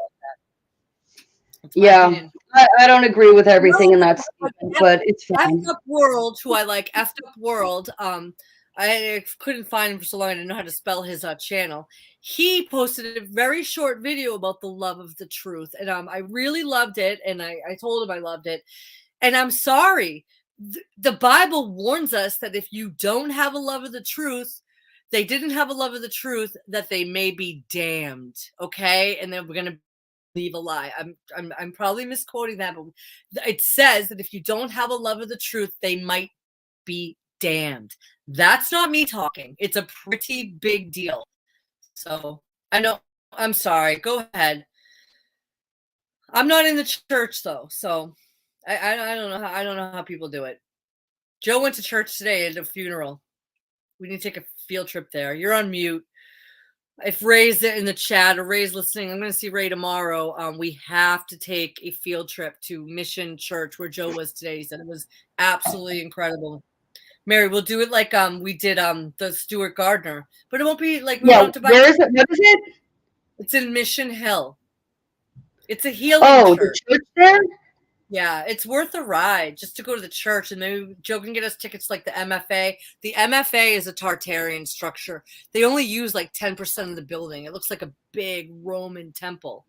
Yeah, I don't agree with everything in that statement, but it's fine. Effed Up World, who I like, Effed Up World. I couldn't find him for so long. I didn't know how to spell his channel. He posted a very short video about the love of the truth, and I really loved it. And I told him I loved it. And I'm sorry, the Bible warns us that if you don't have a love of the truth, they didn't have a love of the truth, that they may be damned. Okay, and then we're gonna leave a lie. I'm probably misquoting that, but it says that if you don't have a love of the truth, they might be damned. That's not me talking. It's a pretty big deal. So I know. I'm sorry. Go ahead. I'm not in the church though, so I don't know how people do it. Joe went to church today at a funeral. We need to take a field trip there. You're on mute. If Ray's in the chat or Ray's listening, I'm going to see Ray tomorrow. We have to take a field trip to Mission Church where Joe was today. He said it was absolutely incredible. Mary, we'll do it like we did the Stuart Gardner, but it won't be like we don't have to buy. Where is it? What is it? It's in Mission Hill. It's a healing church. The church there? Yeah, it's worth a ride just to go to the church, and maybe Joe can get us tickets like the MFA. The MFA is a Tartarian structure. They only use like 10% of the building. It looks like a big Roman temple.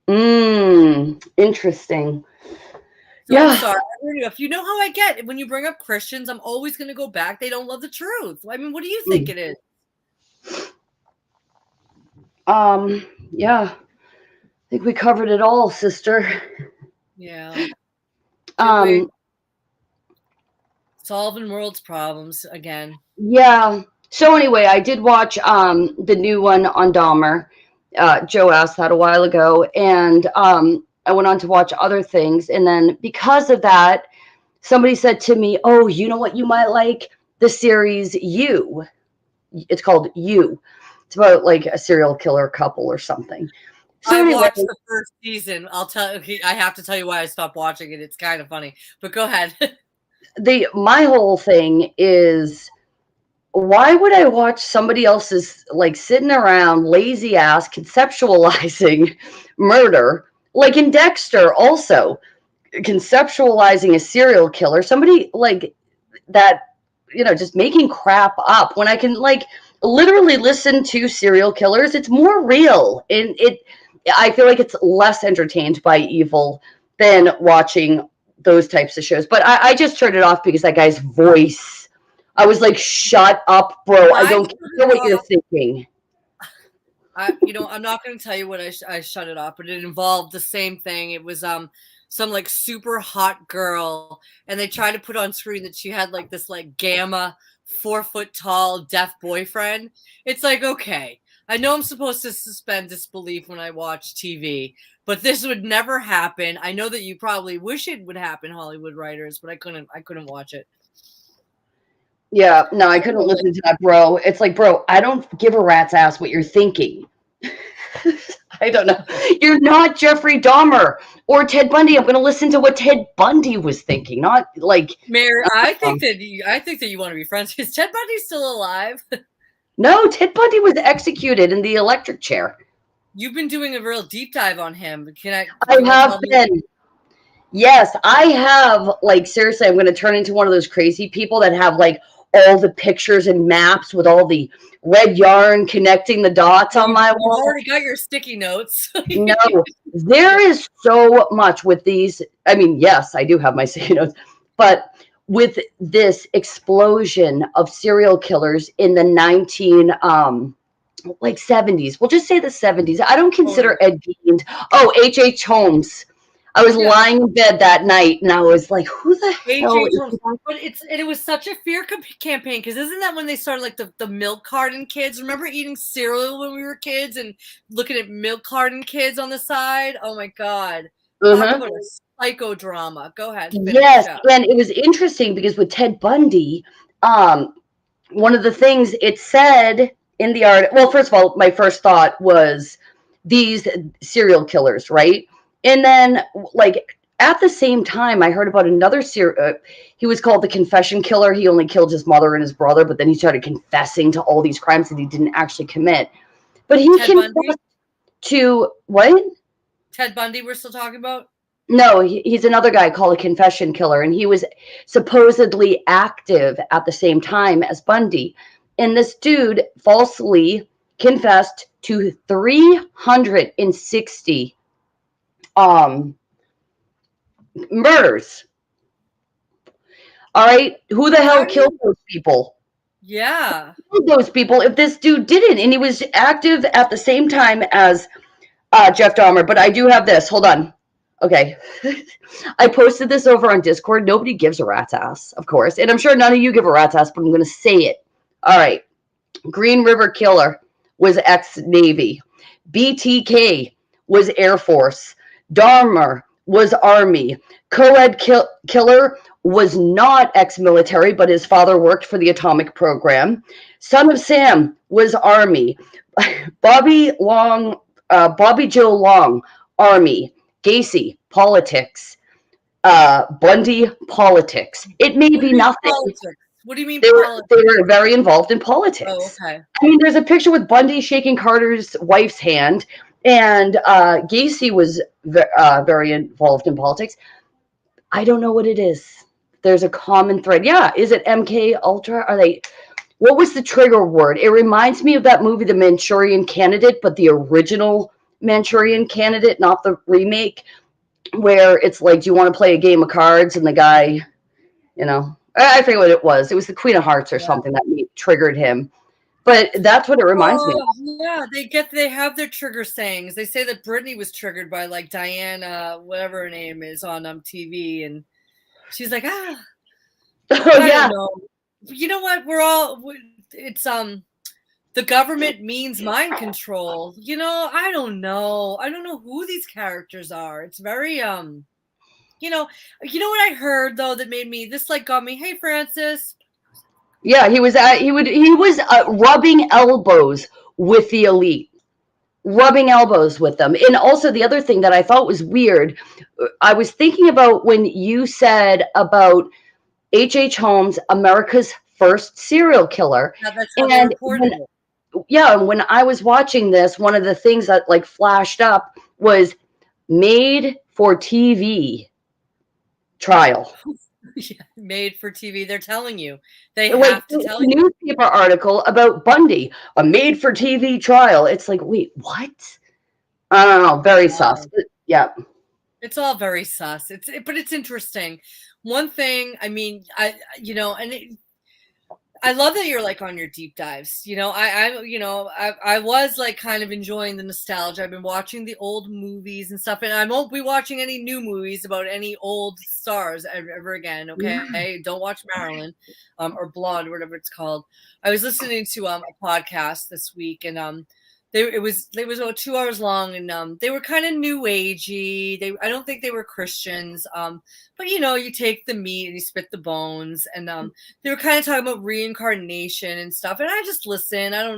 Interesting. So yeah. I'm sorry. If you know how I get when you bring up Christians, I'm always going to go back. They don't love the truth. I mean, what do you think it is? Yeah. I think we covered it all, sister. Yeah. Solving world's problems again. Yeah. So anyway, I did watch the new one on Dahmer. Joe asked that a while ago, and I went on to watch other things, and then because of that, somebody said to me, "Oh, you know what you might like? The series You." It's called You. It's about like a serial killer couple or something. So I watched the first season. I have to tell you why I stopped watching it. It's kind of funny, but go ahead. My whole thing is, why would I watch somebody else's like sitting around lazy ass conceptualizing murder, like in Dexter, also conceptualizing a serial killer, somebody like that, just making crap up when I can like literally listen to serial killers. It's more real, and I feel like it's less entertained by evil than watching those types of shows. But I just turned it off because that guy's voice, I was like, shut up, bro. I don't know what you're thinking. I'm not going to tell you what I shut it off, but it involved the same thing. It was some like super hot girl, and they tried to put on screen that she had like this like gamma 4 foot tall deaf boyfriend. It's like, okay, I know I'm supposed to suspend disbelief when I watch TV, but this would never happen. I know that you probably wish it would happen, Hollywood writers, but I couldn't watch it. Yeah, no, I couldn't listen to that, bro. It's like, bro, I don't give a rat's ass what you're thinking. I don't know. You're not Jeffrey Dahmer or Ted Bundy. I'm going to listen to what Ted Bundy was thinking, not like Mary. I think that you want to be friends because Ted Bundy's still alive. No, Ted Bundy was executed in the electric chair. You've been doing a real deep dive on him. I have been. Yes, I have. Like, seriously, I'm going to turn into one of those crazy people that have like all the pictures and maps with all the red yarn connecting the dots on my wall. You've already got your sticky notes. No, there is so much with these. I mean, yes, I do have my sticky notes, but with this explosion of serial killers in the 19 like 70s, we'll just say the 70s. I don't consider Ed Gein. Oh, H.H. Holmes. I was lying in bed that night and I was like, who the hell is that? But it was such a fear campaign, because isn't that when they started like the milk carton kids? Remember eating cereal when we were kids and looking at milk carton kids on the side? Oh my God. Talk about a psychodrama. Go ahead. Yes, and it was interesting because with Ted Bundy, one of the things it said in the art, well, first of all, my first thought was these serial killers, right? And then, like, at the same time, I heard about another he was called the confession killer. He only killed his mother and his brother, but then he started confessing to all these crimes that he didn't actually commit. But he confessed to what? Ted Bundy we're still talking about? No, he's another guy called a confession killer, and he was supposedly active at the same time as Bundy. And this dude falsely confessed to 360 murders. All right, who the hell killed those people? Yeah, who killed those people. If this dude didn't, and he was active at the same time as Jeff Dahmer. But I do have this. Hold on. Okay. I posted this over on Discord. Nobody gives a rat's ass, of course. And I'm sure none of you give a rat's ass, but I'm going to say it. All right. Green River Killer was ex-Navy. BTK was Air Force. Dahmer was Army. Co-ed killer was not ex-military, but his father worked for the atomic program. Son of Sam was Army. Bobby Joe Long, Army. Gacy, politics. Bundy, politics. It may be nothing. Politics. What do you mean? They were very involved in politics. Oh, okay. I mean, there's a picture with Bundy shaking Carter's wife's hand, and Gacy was very involved in politics. I don't know what it is. There's a common thread. Yeah, is it MK Ultra? Are they? What was the trigger word? It reminds me of that movie, The Manchurian Candidate, but the original Manchurian Candidate, not the remake, where it's like, do you want to play a game of cards? And the guy, I forget what it was. It was the Queen of Hearts or something that triggered him. But that's what it reminds me of. Yeah, they have their trigger sayings. They say that Britney was triggered by like Diana, whatever her name is, on TV, and she's like, I don't know. You know what? It's the government means mind control. I don't know. I don't know who these characters are. It's very you know what I heard though that made me got me. Hey, Francis. Yeah, he was rubbing elbows with the elite, rubbing elbows with them. And also the other thing that I thought was weird, I was thinking about when you said about H.H. Holmes, America's first serial killer. Yeah, that's how they reported it. Yeah, when I was watching this, one of the things that like flashed up was made for TV trial. Yeah, made for TV. They're telling you. They have to tell you. Newspaper article about Bundy, a made for TV trial. It's like, wait, what? I don't know. Very sus. Yeah. It's all very sus. But it's interesting. One thing, I mean, I love that you're like on your deep dives. I was like kind of enjoying the nostalgia. I've been watching the old movies and stuff, and I won't be watching any new movies about any old stars ever again. Okay, Don't watch Marilyn, or Blonde, or whatever it's called. I was listening to a podcast this week, and it was about 2 hours long, and they were kind of new agey. I don't think they were Christians, but you take the meat and you spit the bones, and they were kind of talking about reincarnation and stuff. And I just listen. I'll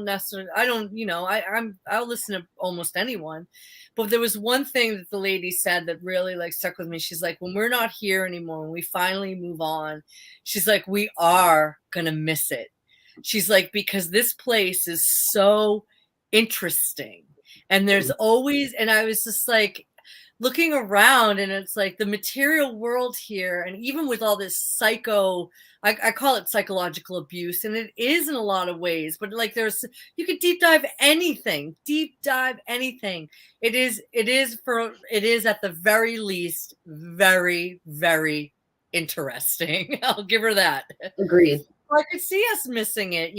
listen to almost anyone. But there was one thing that the lady said that really like stuck with me. She's like, when we're not here anymore, when we finally move on, she's like, we are gonna miss it. she's like, because this place is so interesting. And there's always, and I was just like looking around, and it's like the material world here, and even with all this I call it psychological abuse, and it is in a lot of ways, but like you could deep dive anything. It is at the very least very, very interesting. I'll give her that. Agreed. I could see us missing it,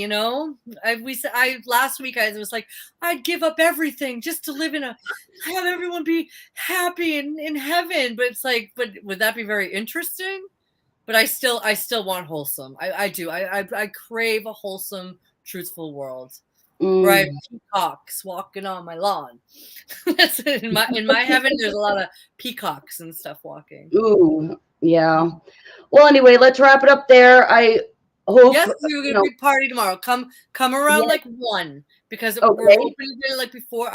last week I was like, I'd give up everything just to have everyone be happy in heaven. But it's like, but would that be very interesting? But I still want wholesome. I do. I crave a wholesome, truthful world. Where I have peacocks walking on my lawn. That's in my heaven. There's a lot of peacocks and stuff walking. Ooh, yeah. Well, anyway, let's wrap it up there. I hope. Yes, we're gonna big party tomorrow. Come around like 1, because we're opening it like before.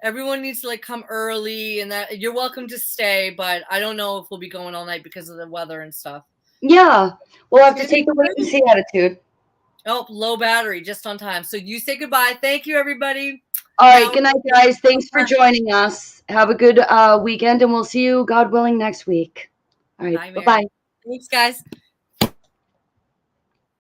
Everyone needs to like come early, and that you're welcome to stay, but I don't know if we'll be going all night because of the weather and stuff. Yeah, we'll have to take the wait and see attitude. Oh, low battery, just on time. So you say goodbye. Thank you, everybody. All right, good night, guys. Thanks for joining us. Have a good weekend, and we'll see you, God willing, next week. All right, bye-bye. Thanks, guys.